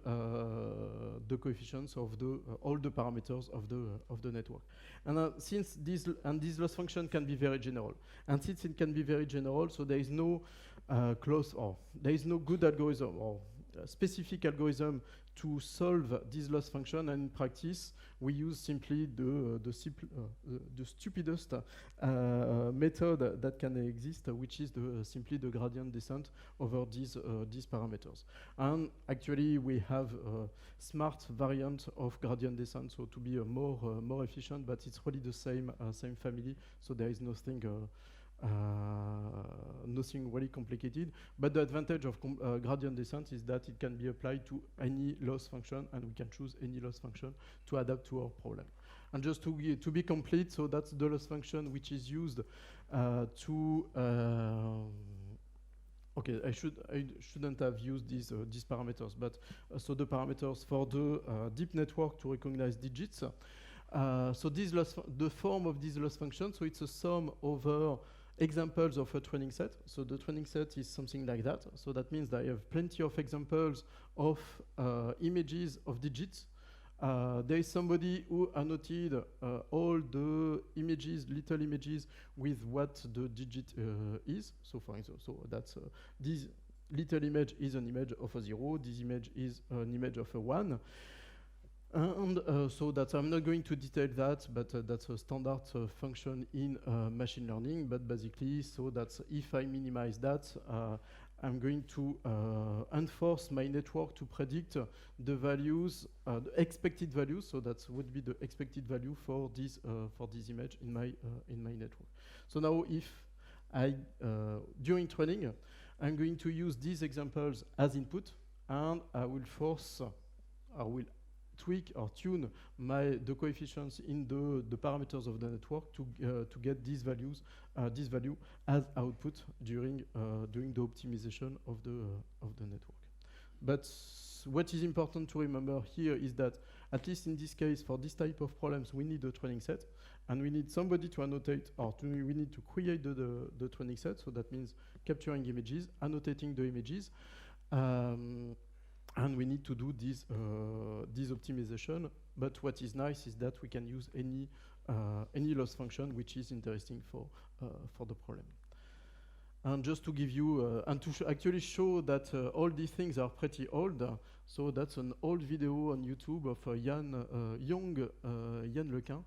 coefficients of all the parameters of the network. And since this loss function can be very general, and since it can be very general, so there is no there is no good algorithm or specific algorithm to solve this loss function, and in practice we use simply the stupidest method that can exist, which is simply the gradient descent over these parameters. And actually we have a smart variant of gradient descent, so to be more efficient, but it's really the same family, so there is nothing really complicated. But the advantage of gradient descent is that it can be applied to any loss function, and we can choose any loss function to adapt to our problem. And just to be complete, so that's the loss function which is used okay, I shouldn't have used these parameters, but so the parameters for the deep network to recognize digits. So the form of this loss function, so it's a sum over examples of a training set. So the training set is something like that. So that means that I have plenty of examples of images of digits. There is somebody who annotated all the images, little images, with what the digit is. So for example, so that's this little image is an image of a 0. This image is an image of a 1. And so that I'm not going to detail that, but that's a standard function in machine learning. But basically, so that's if I minimize that, I'm going to enforce my network to predict the values, the expected values. So that would be the expected value for this image in my network. So now, if I during training, I'm going to use these examples as input, and I will tweak or tune the coefficients in the parameters of the network to get these values, this value as output during the optimization of the network. But what is important to remember here is that, at least in this case, for this type of problems, we need a training set, and we need somebody to annotate, or we need to create the training set. So that means capturing images, annotating the images. And we need to do this optimization. But what is nice is that we can use any loss function, which is interesting for the problem. And just to give you and to actually show that all these things are pretty old. So that's an old video on YouTube of Yann Lequin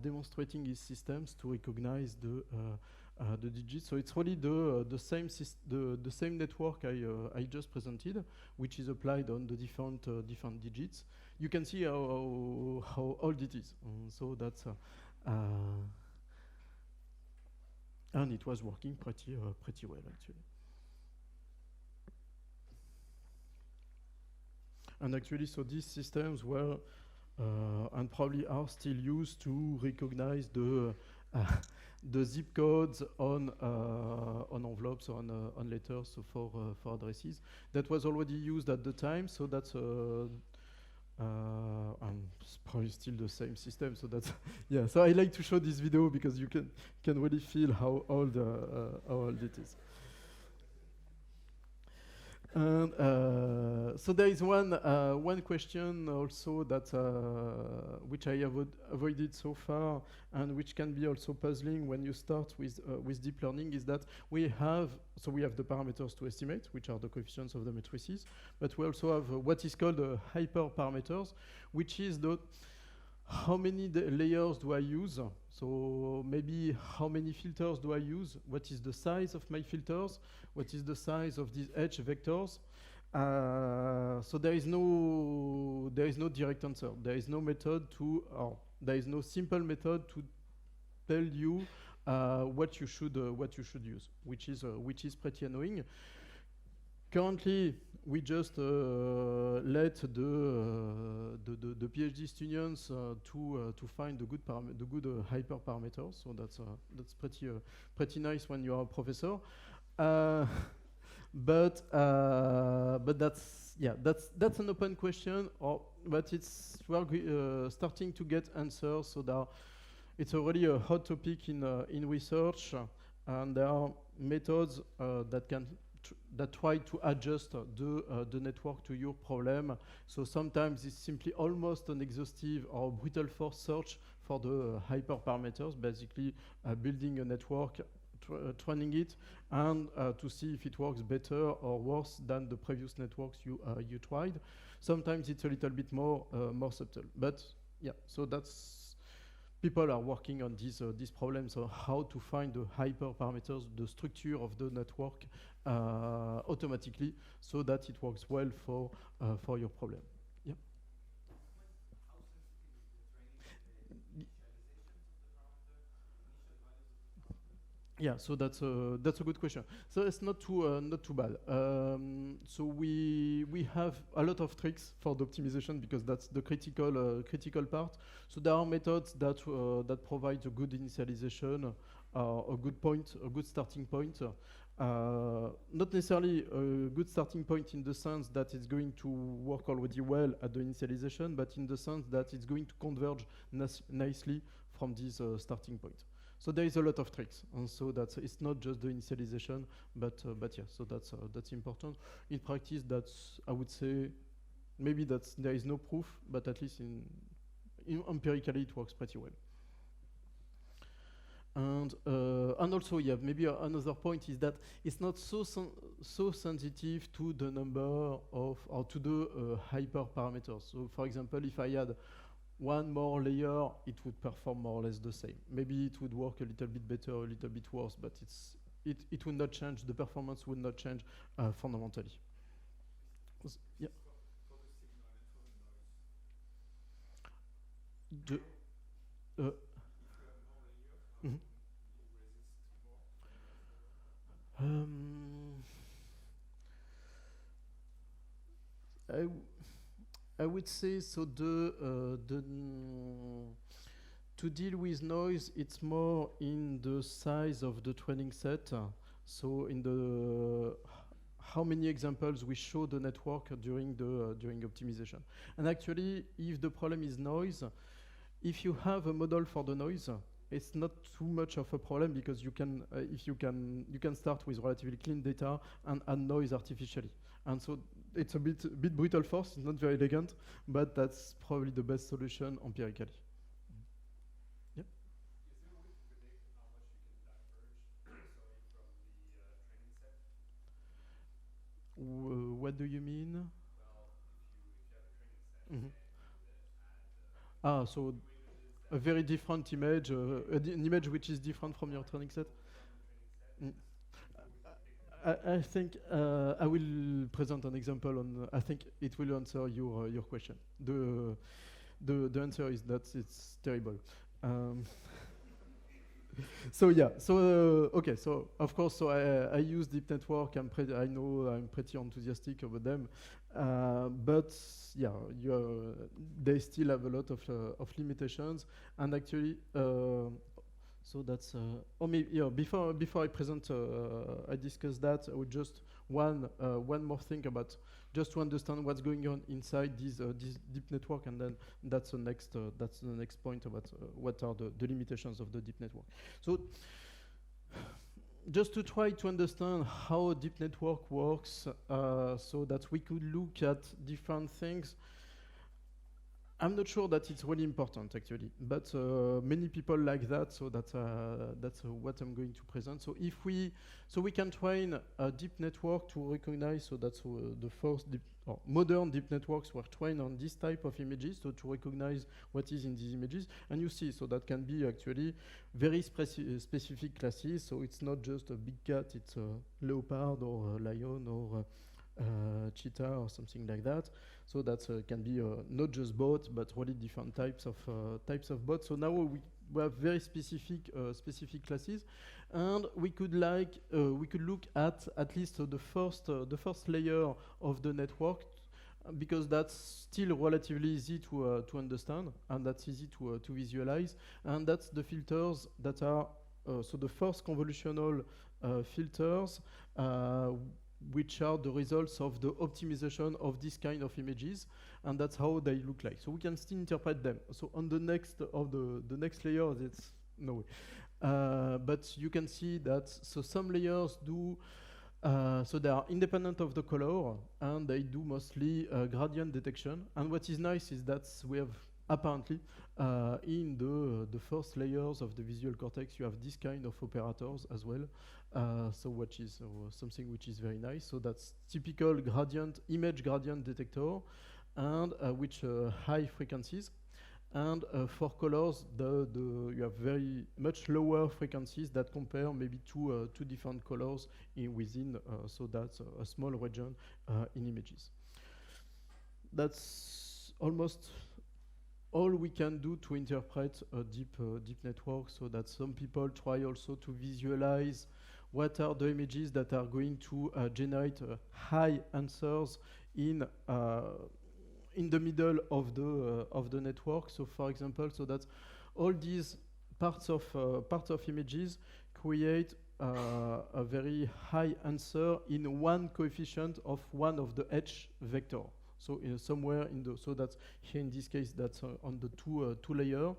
demonstrating his systems to recognize the digits. So it's really the same network I just presented, which is applied on the different digits. You can see how old it is. So that's and it was working pretty well actually. And actually, so these systems were and probably are still used to recognize the zip codes on envelopes, on letters, so for addresses. That was already used at the time, so that's it's probably still the same system. So that's yeah. So I like to show this video because you can really feel how old it is. And so there is one question also that which I have avoided so far, and which can be also puzzling when you start with deep learning, is that we have the parameters to estimate, which are the coefficients of the matrices, but we also have what is called hyperparameters, which is the how many layers do I use? So maybe how many filters do I use? What is the size of my filters? What is the size of these edge vectors? So there is no direct answer. There is no method there is no simple method to tell you what you should use, which is pretty annoying. Currently, we just let the PhD students to find the good hyperparameters. So that's pretty nice when you are a professor. But that's an open question. But we're starting to get answers. So that it's already a hot topic in research, and there are methods that try to adjust the network to your problem. So sometimes it's simply almost an exhaustive or brutal force search for the hyperparameters, basically building a network, training it, and to see if it works better or worse than the previous networks you tried. Sometimes it's a little bit more subtle, but yeah. So people are working on these problems of how to find the hyperparameters, the structure of the network automatically, so that it works well for your problem. Yeah. Yeah, so that's a good question. So it's not too bad. So we have a lot of tricks for the optimization, because that's the critical part. So there are methods that provide a good initialization, a good starting point. Not necessarily a good starting point in the sense that it's going to work already well at the initialization, but in the sense that it's going to converge nicely from this starting point. So there is a lot of tricks, and so that's it's not just the initialization, but yeah. So that's important. In practice, that's I would say maybe there is no proof, but at least in empirically it works pretty well. And also, yeah, maybe another point is that it's not so sensitive to the number of or to the hyper parameters. So, for example, if I add one more layer, it would perform more or less the same. Maybe it would work a little bit better, a little bit worse, but it would not change. The performance would not change fundamentally. Yeah. The, mhm. I I would say so. To deal with noise, it's more in the size of the training set. So in the how many examples we show the network during optimization. And actually, if the problem is noise, if you have a model for the noise, it's not too much of a problem because you can start with relatively clean data and add noise artificially. And so it's a bit brutal force. It's not very elegant, but that's probably the best solution empirically. Yep. Is there a way to predict how much you can diverge, sorry, from the training set? What do you mean? Well, if you have a training set Mhm. and you add So images a very different image, an image which is different from your training set. from the training set, Mm. I think I will present an example on. I think it will answer your question. The answer is that it's terrible. So yeah. So okay. So of course. So I use deep network. I know I'm pretty enthusiastic about them, but yeah, they still have a lot of limitations. And actually, so that's. Or maybe yeah. Before I present, I discuss that. I would just one more thing about just to understand what's going on inside this deep network, and then that's the next point about what are the limitations of the deep network. So just to try to understand how a deep network works, so that we could look at different things. I'm not sure that it's really important actually, but many people like that, so that's what I'm going to present. So we can train a deep network to recognize. So that's the first modern deep networks were trained on this type of images, so to recognize what is in these images. And you see, so that can be actually very specific classes. So it's not just a big cat; it's a leopard or a lion or cheetah or something like that. So that can be not just bots, but really different types of bots. So now we have very specific classes, and we could look at least the first layer of the network, because that's still relatively easy to understand, and that's easy to visualize, and that's the filters that are so the first convolutional filters. Which are the results of the optimization of this kind of images, and that's how they look like. So we can still interpret them. So on the next layer, it's no way. But you can see that so some layers do. So they are independent of the color, and they do mostly gradient detection. And what is nice is that we have apparently in the first layers of the visual cortex, you have this kind of operators as well. So which is something which is very nice. So that's typical image gradient detector, and which high frequencies. And for colors, you have very much lower frequencies that compare maybe two different colors within. So that's a small region in images. That's almost all we can do to interpret a deep network. So that some people try also to visualize what are the images that are going to generate high answers in the middle of the network. So, for example, so that all these parts of images create a very high answer in one coefficient of one of the H vector. So somewhere so that's here in this case that's on the two layer.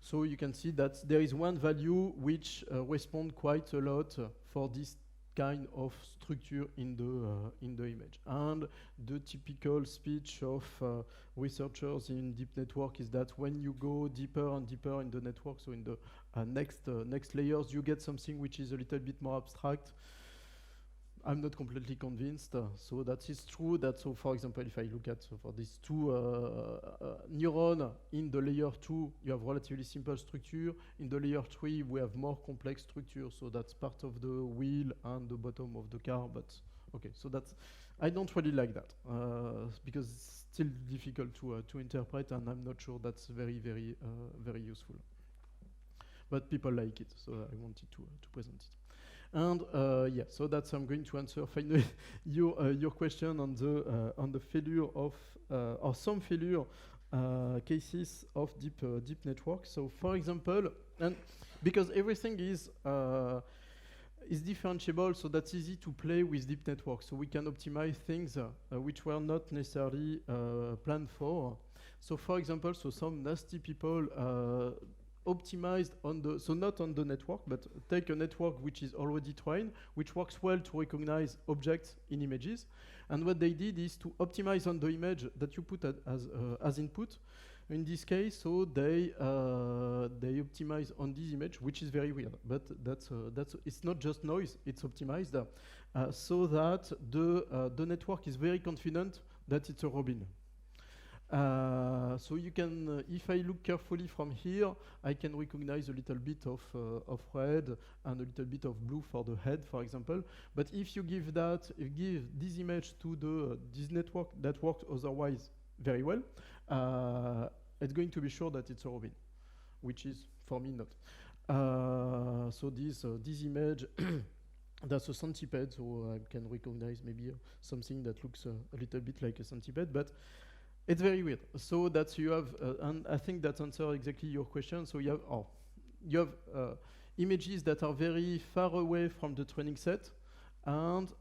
So you can see that there is one value which responds quite a lot for this kind of structure in the image. And the typical speech of researchers in deep network is that when you go deeper and deeper in the network, so in the next layers, you get something which is a little bit more abstract. I'm not completely convinced. So that is true. That so, for example, if I look at for these two neurons in the layer 2, you have relatively simple structure. In the layer 3, we have more complex structure. So that's part of the wheel and the bottom of the car. But okay, so that's I don't really like that because it's still difficult to interpret, and I'm not sure that's very useful. But people like it, so I wanted to present it. And yeah, so that's I'm going to answer finally your question on the failure of or some failure cases of deep network. So for example, and because everything is differentiable, so that's easy to play with deep networks. So we can optimize things which were not necessarily planned for. So for example, so some nasty people optimized on the, so not on the network, but take a network which is already trained, which works well to recognize objects in images. And what they did is to optimize on the image that you put as input. In this case, so they optimize on this image, which is very weird, but that's it's not just noise, it's optimized so that the network is very confident that it's a robin. So you can, if I look carefully from here, I can recognize a little bit of red and a little bit of blue for the head, for example. But if you give this image to this network that works otherwise very well, it's going to be sure that it's a robin, which is for me not. So this image. That's a centipede, so I can recognize maybe something that looks a little bit like a centipede, but it's very weird. So that you have, and I think that answers exactly your question. So you have images that are very far away from the training set, and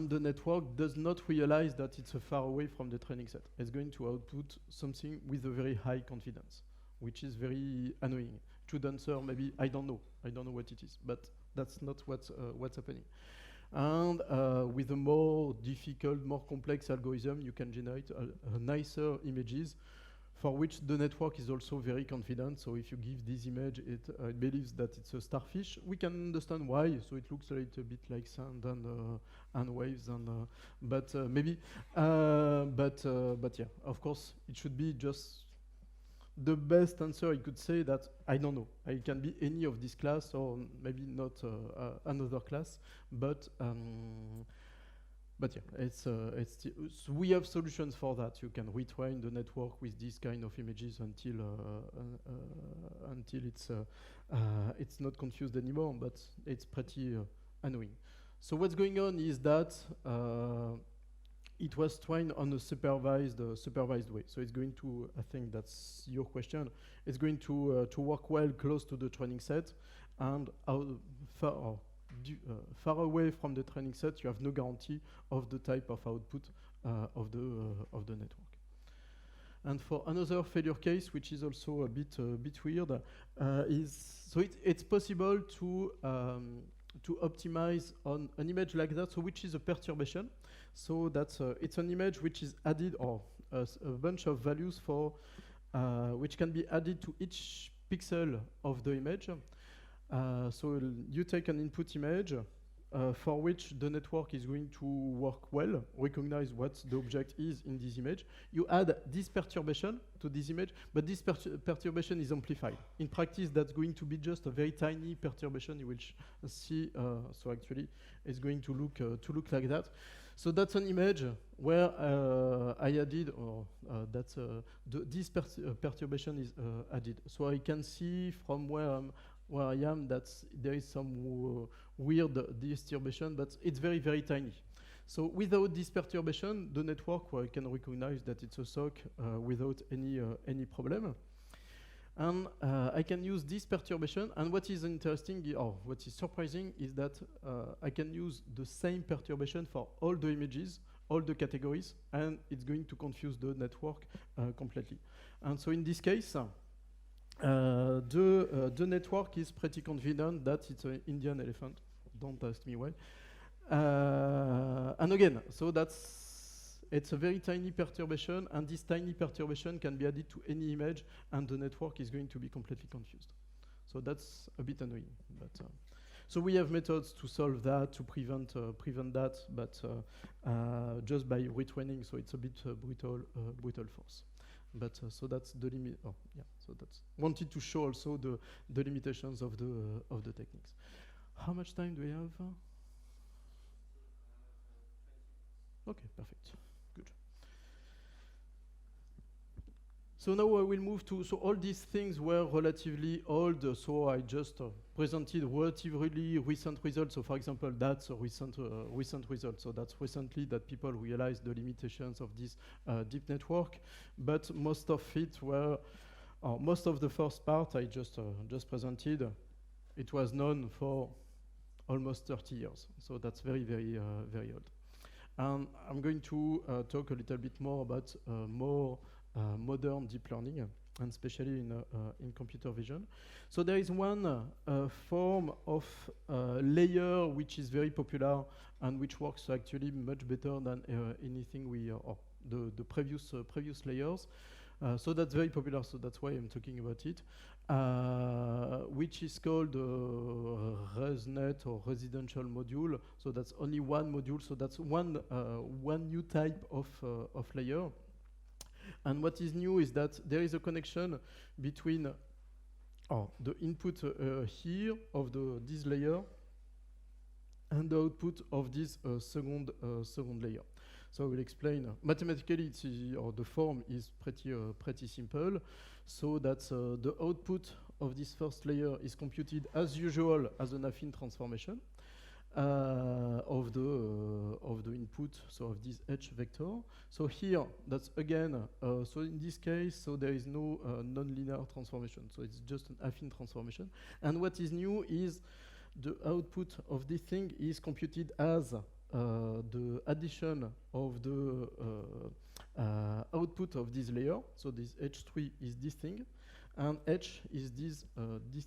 the network does not realize that it's far away from the training set. It's going to output something with a very high confidence, which is very annoying. Should answer maybe I don't know what it is, but that's not what's happening. And with a more difficult, more complex algorithm, you can generate nicer images for which the network is also very confident. So if you give this image, it believes that it's a starfish. We can understand why. So it looks a little bit like sand and waves, and but yeah, of course, it should be just the best answer. I could say that I don't know. It can be any of this class, or maybe not another class. But yeah, so we have solutions for that. You can retrain the network with these kind of images until it's not confused anymore. But it's pretty annoying. So what's going on is that it was trained on a supervised way. So it's going to, I think that's your question, it's going to work well close to the training set, and far away from the training set, you have no guarantee of the type of output of the network. And for another failure case, which is also a bit weird, it's possible to optimize on an image like that, so which is a perturbation. So that's it's an image which is added, or a bunch of values for which can be added to each pixel of the image. So you take an input image for which the network is going to work well, recognize what the object is in this image. You add this perturbation to this image, but this perturbation is amplified. In practice, that's going to be just a very tiny perturbation. You will see. So actually, it's going to look like that. So that's an image where I added, or this perturbation is added. So I can see from where I am that there is some weird disturbation, but it's very, very tiny. So without this perturbation, the network can recognize that it's a SOC without any problem. And I can use this perturbation. And what is interesting, or what is surprising, is that I can use the same perturbation for all the images all the categories, and it's going to confuse the network completely. And so in this case, the network is pretty confident that it's an Indian elephant. Don't ask me why. And again, so it's a very tiny perturbation, and this tiny perturbation can be added to any image, and the network is going to be completely confused. So that's a bit annoying. But so we have methods to solve that, to prevent that, but just by retraining, so it's a bit brutal force. But so that's the limit. Oh, yeah. So that's wanted to show also the limitations of the techniques. How much time do we have? Okay, perfect. Good. So now I will move to, so all these things were relatively old, so I just presented relatively recent results. So for example, that's a recent result. So that's recently that people realized the limitations of this deep network, but most of it were, most of the first part I just presented, it was known for almost 30 years. So that's very, very, very old. And I'm going to talk a little bit more about more modern deep learning, and especially in computer vision. So there is one form of layer which is very popular and which works actually much better than anything or the previous layers. So that's very popular, so that's why I'm talking about it, which is called ResNet or residential module. So that's only one module, so that's one new type of layer. And what is new is that there is a connection between the input here of this layer and the output of this second layer. So I will explain. Mathematically, the form is pretty simple. So that the output of this first layer is computed as usual as an affine transformation of the input, so of this H vector. So here, that's again, so in this case, so there is no nonlinear transformation. So it's just an affine transformation. And what is new is the output of this thing is computed as the addition of the output of this layer. So this H3 is this thing, and H is this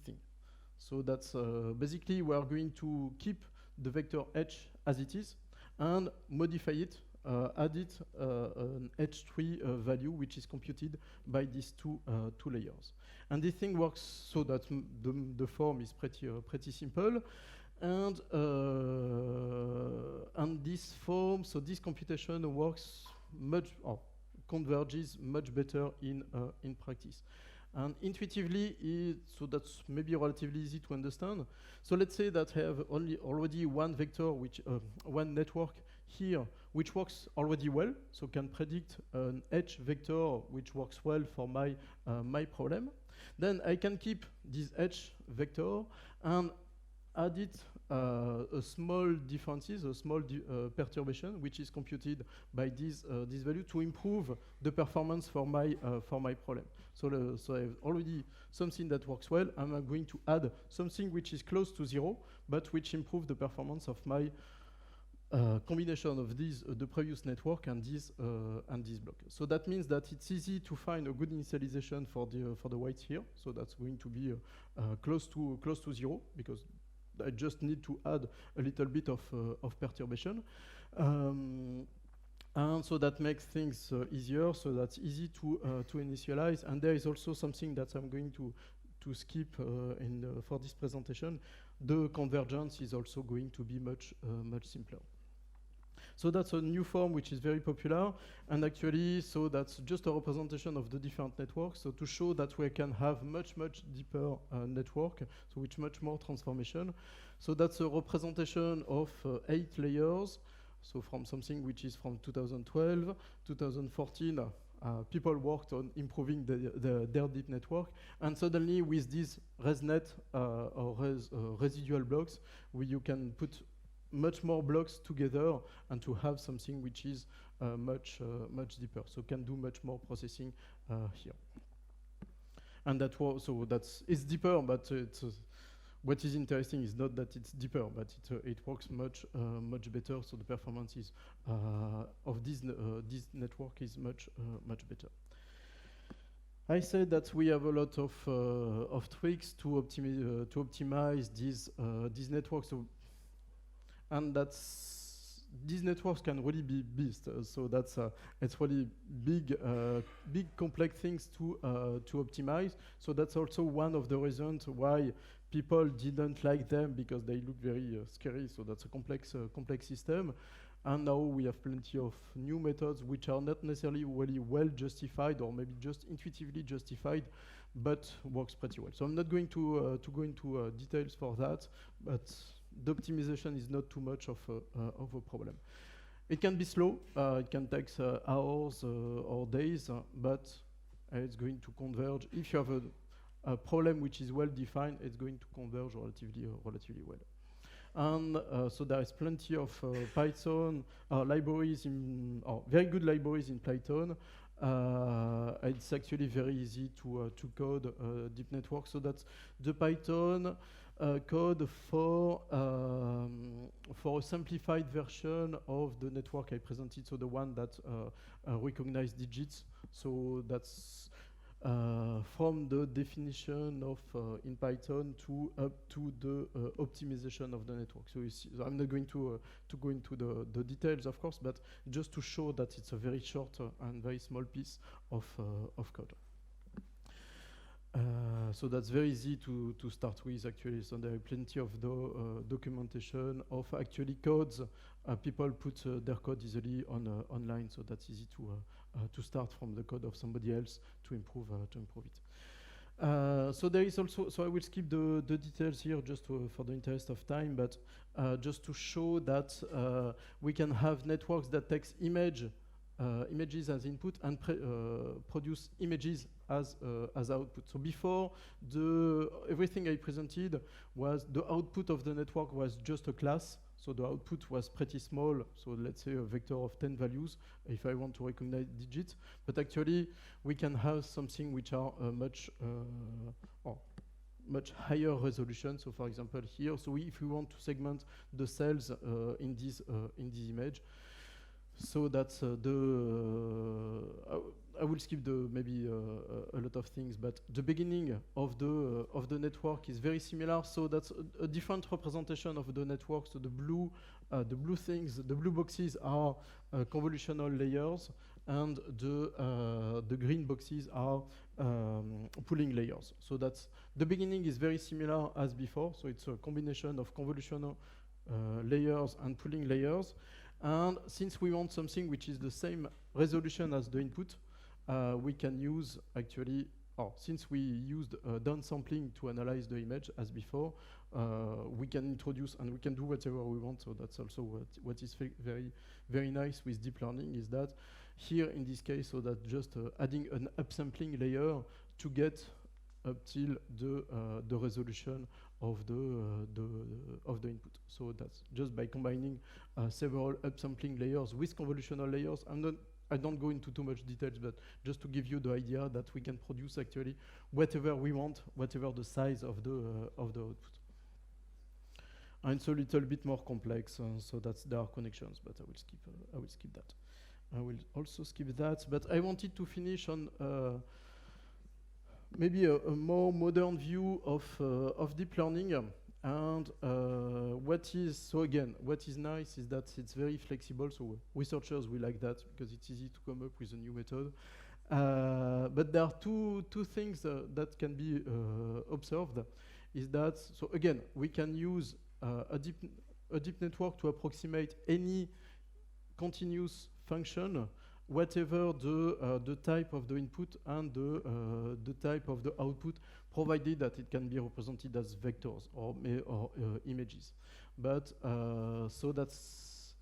thing. So that's basically we are going to keep the vector H as it is and modify it, add it an H3 value which is computed by these two layers. And this thing works so that the form is pretty simple. And this form, so this computation works converges much better in practice. And intuitively, so that's maybe relatively easy to understand. So let's say that I have already one vector, one network here, which works already well, so can predict an H vector which works well for my problem. Then I can keep this H vector and add it a small differences, a small perturbation, which is computed by this value to improve the performance for my problem. So I have already something that works well, and I'm going to add something which is close to 0, but which improves the performance of my combination of the previous network and this block. So that means that it's easy to find a good initialization for the weights here. So that's going to be close to 0, because I just need to add a little bit of perturbation. And so that makes things easier, so that's easy to initialize. And there is also something that I'm going to skip for this presentation. The convergence is also going to be much simpler. So that's a new form which is very popular, and actually, so that's just a representation of the different networks. So to show that we can have much deeper network, so with much more transformation. So that's a representation of 8 layers. So from something which is from 2012, 2014, people worked on improving their deep network, and suddenly with these ResNet or residual blocks, you can put much more blocks together and to have something which is much deeper. So can do much more processing here. And it's deeper, but what is interesting is not that it's deeper, but it works much better. So the performance is of this network is much better. I said that we have a lot of tricks to optimize these networks. So, and these networks can really be beasts. So it's really big complex things to optimize. So that's also one of the reasons why people didn't like them, because they look very scary. So that's a complex system. And now we have plenty of new methods which are not necessarily really well justified, or maybe just intuitively justified, but works pretty well. So I'm not going to go into details for that, but the optimization is not too much of a problem. It can be slow. It can take hours or days, but it's going to converge. If you have a problem which is well defined, it's going to converge relatively well. And so there is plenty of Python libraries, very good libraries in Python. It's actually very easy to code deep network. So that's the Python code for a simplified version of the network I presented. So the one that recognizes digits. So that's from the definition of in Python to up to the optimization of the network. So you see, I'm not going to go into the details, of course, but just to show that it's a very short and very small piece of code. So that's very easy to start with, actually. So there are plenty of documentation of actually codes. People put their code easily online, so that's easy to start from the code of somebody else to improve it. So there is also, so I will skip the details here just for the interest of time, but just to show that we can have networks that takes images as input and produce images as output. So before, everything I presented was the output of the network was just a class. So the output was pretty small. So let's say a vector of 10 values if I want to recognize digits. But actually, we can have something which are much higher resolution. So for example, here, so if we want to segment the cells in this image, so that's I will skip maybe a lot of things, but the beginning of the network is very similar. So that's a different representation of the network. So the blue boxes are convolutional layers, and the green boxes are pooling layers. So that's the beginning is very similar as before. So it's a combination of convolutional layers and pooling layers. And since we want something which is the same resolution as the input, we can use actually, since we used downsampling to analyze the image as before, we can introduce and we can do whatever we want. So that's also what is very, very nice with deep learning, is that here in this case, so that just adding an upsampling layer to get up till the resolution of the input. So that's just by combining several upsampling layers with convolutional layers. I don't go into too much details, but just to give you the idea that we can produce actually whatever we want, whatever the size of the output. And it's a little bit more complex, so there are connections, but I will skip that. I will also skip that, but I wanted to finish on maybe a more modern view of deep learning. And what is nice is that it's very flexible. So researchers will like that because it's easy to come up with a new method. But there are two things that can be observed. Is that, so again, we can use a deep network to approximate any continuous function, whatever the type of the input and the type of the output, provided that it can be represented as vectors or images. But so that's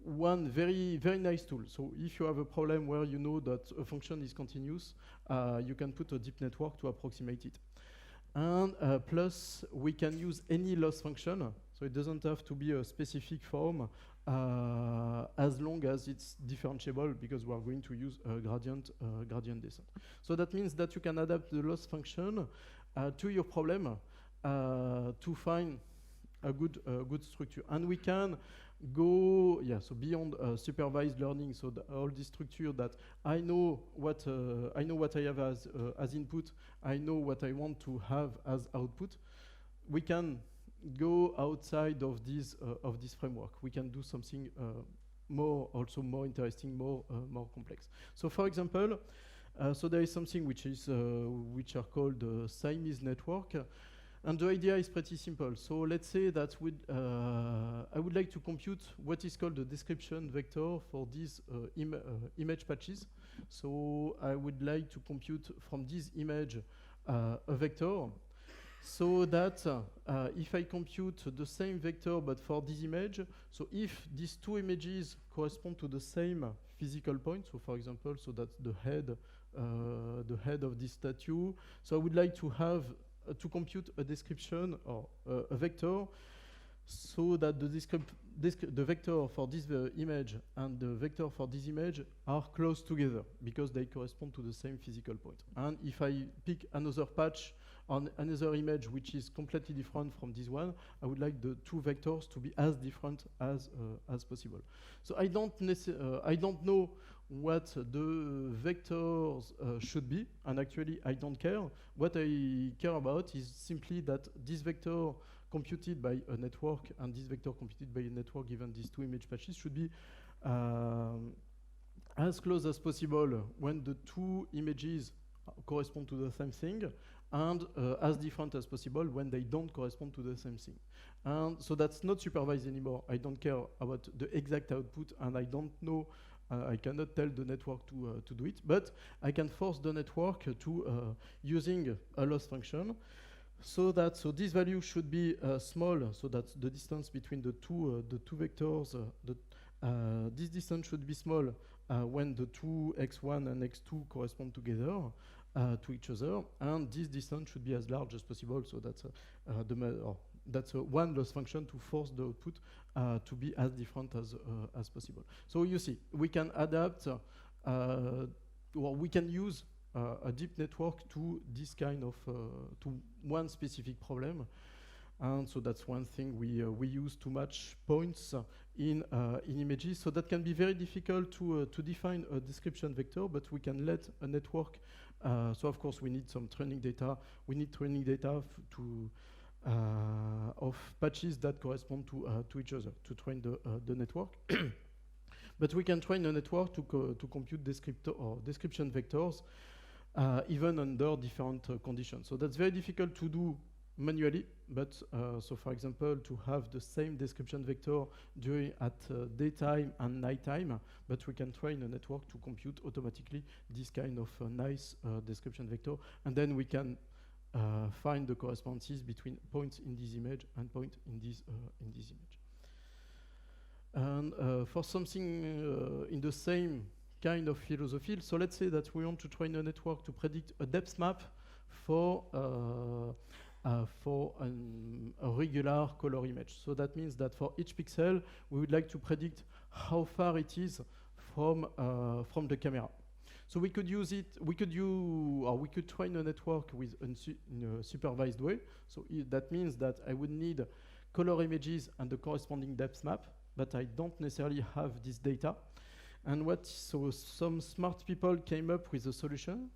one very, very nice tool. So if you have a problem where you know that a function is continuous, you can put a deep network to approximate it. And plus, we can use any loss function. So it doesn't have to be a specific form as long as it's differentiable, because we are going to use a gradient descent. So that means that you can adapt the loss function to your problem. to find a good structure. And we can go, so beyond supervised learning. So all this structure that I know what I have as input, I know what I want to have as output. We can go outside of this framework. We can do something more interesting, more complex. So, for example, so there is something which are called Siamese network. And the idea is pretty simple. So let's say that I would like to compute what is called the description vector for these image patches. So I would like to compute from this image a vector, so that if I compute the same vector but for this image, so if these two images correspond to the same physical point, so for example, so that's the head of this statue. So I would like to have to compute a description or a vector, so that the vector for this image and the vector for this image are close together because they correspond to the same physical point. And if I pick another patch on another image which is completely different from this one, I would like the two vectors to be as different as possible. So I don't know what the vectors should be, and actually I don't care. What I care about is simply that this vector computed by a network and this vector computed by a network given these two image patches should be as close as possible when the two images correspond to the same thing, and as different as possible when they don't correspond to the same thing. And so that's not supervised anymore. I don't care about the exact output, and I don't know, I cannot tell the network to do it, but I can force the network to using a loss function, so this value should be small, so that the distance between the two vectors, this distance should be small when the two x1 and x2 correspond together to each other, and this distance should be as large as possible. So that's one loss function to force the output to be as different as possible. So you see, we can adapt, or we can use a deep network to this kind of to one specific problem. And so that's one thing we use to match points in images. So that can be very difficult to define a description vector, but we can let a network. So of course we need some training data. We need training data of patches that correspond to each other to train the network. But we can train a network to compute description vectors even under different conditions. So that's very difficult to do manually, but so for example, to have the same description vector at daytime and nighttime, but we can train a network to compute automatically this kind of nice description vector, and then we can find the correspondences between points in this image and point in this image. And for something in the same kind of philosophy, so let's say that we want to train a network to predict a depth map for a regular color image. So that means that for each pixel, we would like to predict how far it is from the camera. So we could use it. We could train a network in a supervised way. So that means that I would need color images and the corresponding depth map, but I don't necessarily have this data. And so some smart people came up with a solution.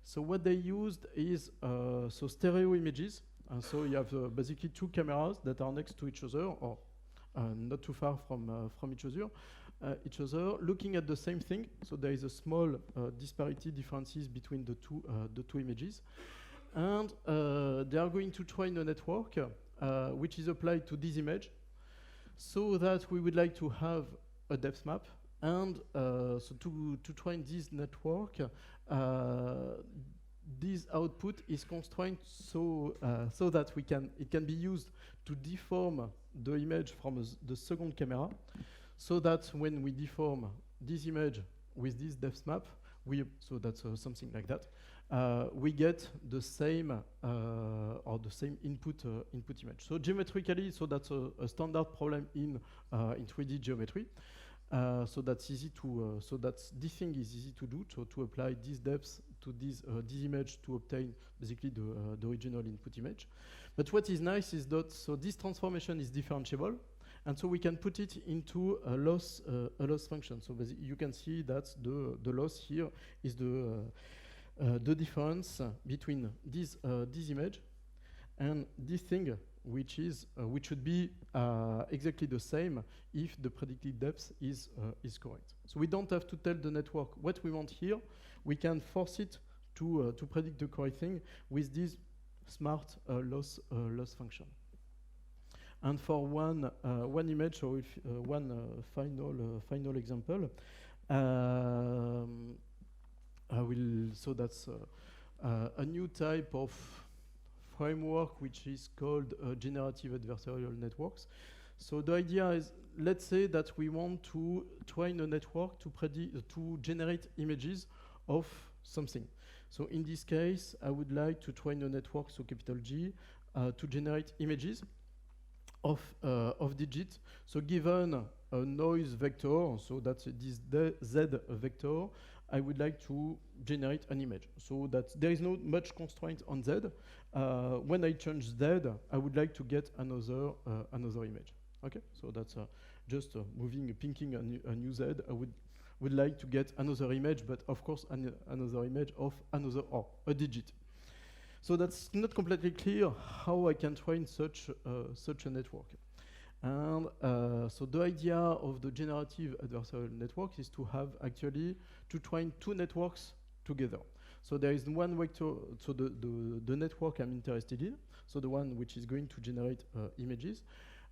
So what they used is stereo images. And so you have basically two cameras that are next to each other, or not too far from each other, looking at the same thing. So there is a small differences between the two images, and they are going to train a network which is applied to this image, so that we would like to have a depth map. And so to train this network, this output is constrained so that it can be used to deform the image from the second camera, so that when we deform this image with this depth map, so that's something like that, we get the same or the same input image. So geometrically, so that's a standard problem in 3D geometry. So that's easy to. So that's this thing is easy to do. So to apply this depth to this image to obtain basically the original input image. But what is nice is that so this transformation is differentiable, and so we can put it into a loss function. So you can see that the loss here is the difference between this image and this thing, which should be exactly the same if the predicted depth is correct. So we don't have to tell the network what we want here. We can force it to predict the correct thing with this smart loss function. And for one image, or if one final example, I will. So that's a new type of framework which is called generative adversarial networks. So the idea is, let's say that we want to train a network to generate images of something. So in this case, I would like to train a network, so capital G, to generate images of digits. So given a noise vector, so that's this Z vector, I would like to generate an image. So that there is not much constraint on Z. When I change Z, I would like to get another image. Okay, so that's just pinking a new Z. I would like to get another image, but of course another image of a digit. So that's not completely clear how I can train such a network. And so the idea of the generative adversarial network is to have actually to train two networks together. So there is one vector, so the network I'm interested in, so the one which is going to generate images,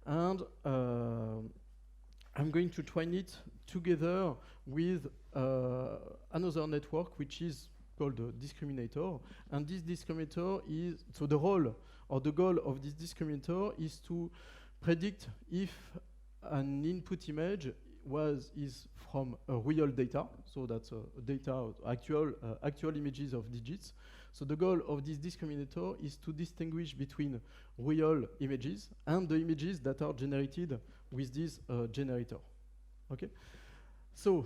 and I'm going to train it together with another network which is called a discriminator. And this discriminator is, so the role or the goal of this discriminator is to predict if an input image is from real data, so that's data actual images of digits. So the goal of this discriminator is to distinguish between real images and the images that are generated with this generator. Okay. So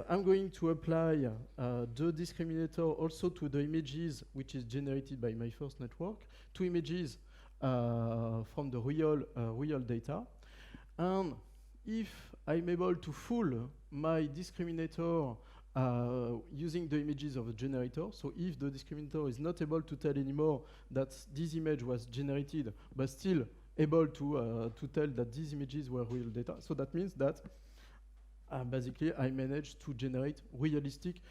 I'm going to apply the discriminator also to the images which is generated by my first network, two images from the real data. And if I'm able to fool my discriminator using the images of the generator, so if the discriminator is not able to tell anymore that this image was generated, but still able to tell that these images were real data, so that means that basically I managed to generate realistic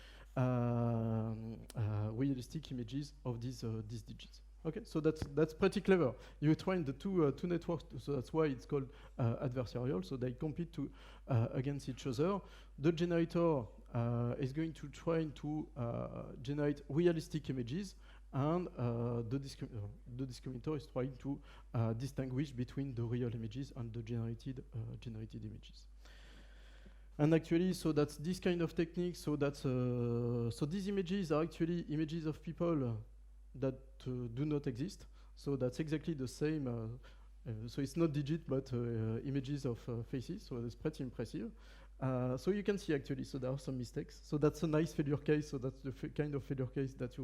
images of these digits. Okay, so that's pretty clever. You train the two networks, so that's why it's called adversarial. So they compete against each other. The generator is going to train to generate realistic images, and the discriminator is trying to distinguish between the real images and the generated images. And actually, so that's this kind of technique. So that's so these images are actually images of people that do not exist. So that's exactly the same. So it's not digit, but images of faces. So it's pretty impressive. So you can see actually, so there are some mistakes. So that's a nice failure case. So that's the kind of failure case that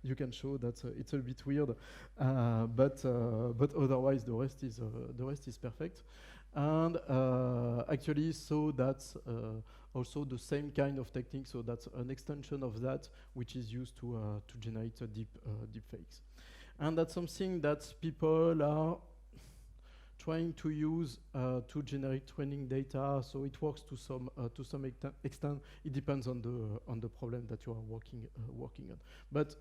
you can show that it's a bit weird, but otherwise the rest is perfect. And actually, so that's also the same kind of technique. So that's an extension of that, which is used to generate deep fakes. And that's something that people are trying to use to generate training data. So it works to some extent. It depends on the problem that you are working on. But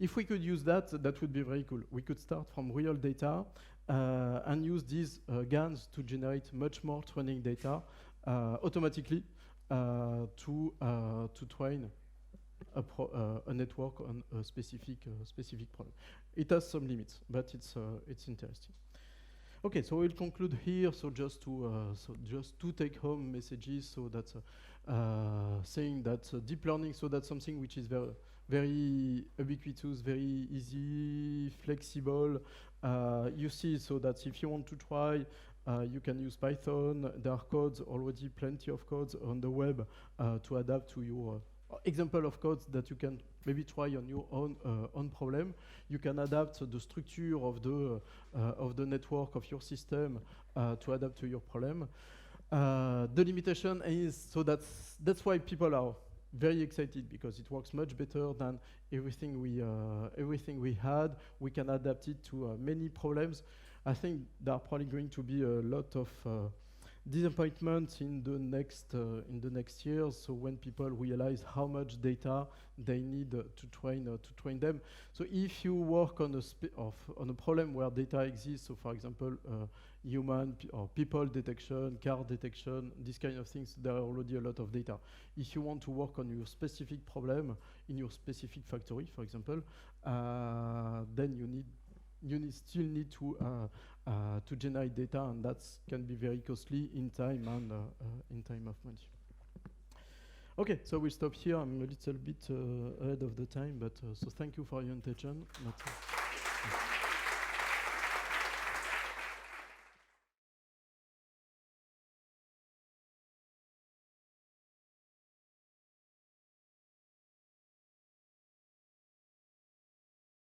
if we could use that would be very cool. We could start from real data and use these GANs to generate much more training data automatically to train a network on a specific problem. It has some limits, but it's interesting. Okay, so we'll conclude here. So just two take-home messages. So that's saying that deep learning. So that's something which is very ubiquitous, very easy, flexible. You see, so that if you want to try You can use Python. There are codes already, plenty of codes on the web to adapt to your example of codes that you can maybe try on your own problem. You can adapt the structure of the network of your system to adapt to your problem. The limitation is, so that's why people are very excited, because it works much better than everything we had. We can adapt it to many problems. I think there are probably going to be a lot of disappointment in the next years. So when people realize how much data they need to train them. So if you work on a problem where data exists, so for example, human or people detection, car detection, these kind of things, there are already a lot of data. If you want to work on your specific problem in your specific factory, for example, then you still need to generate data, and that can be very costly in time and in time of money. Okay, so we'll stop here. I'm a little bit ahead of the time, but so thank you for your attention.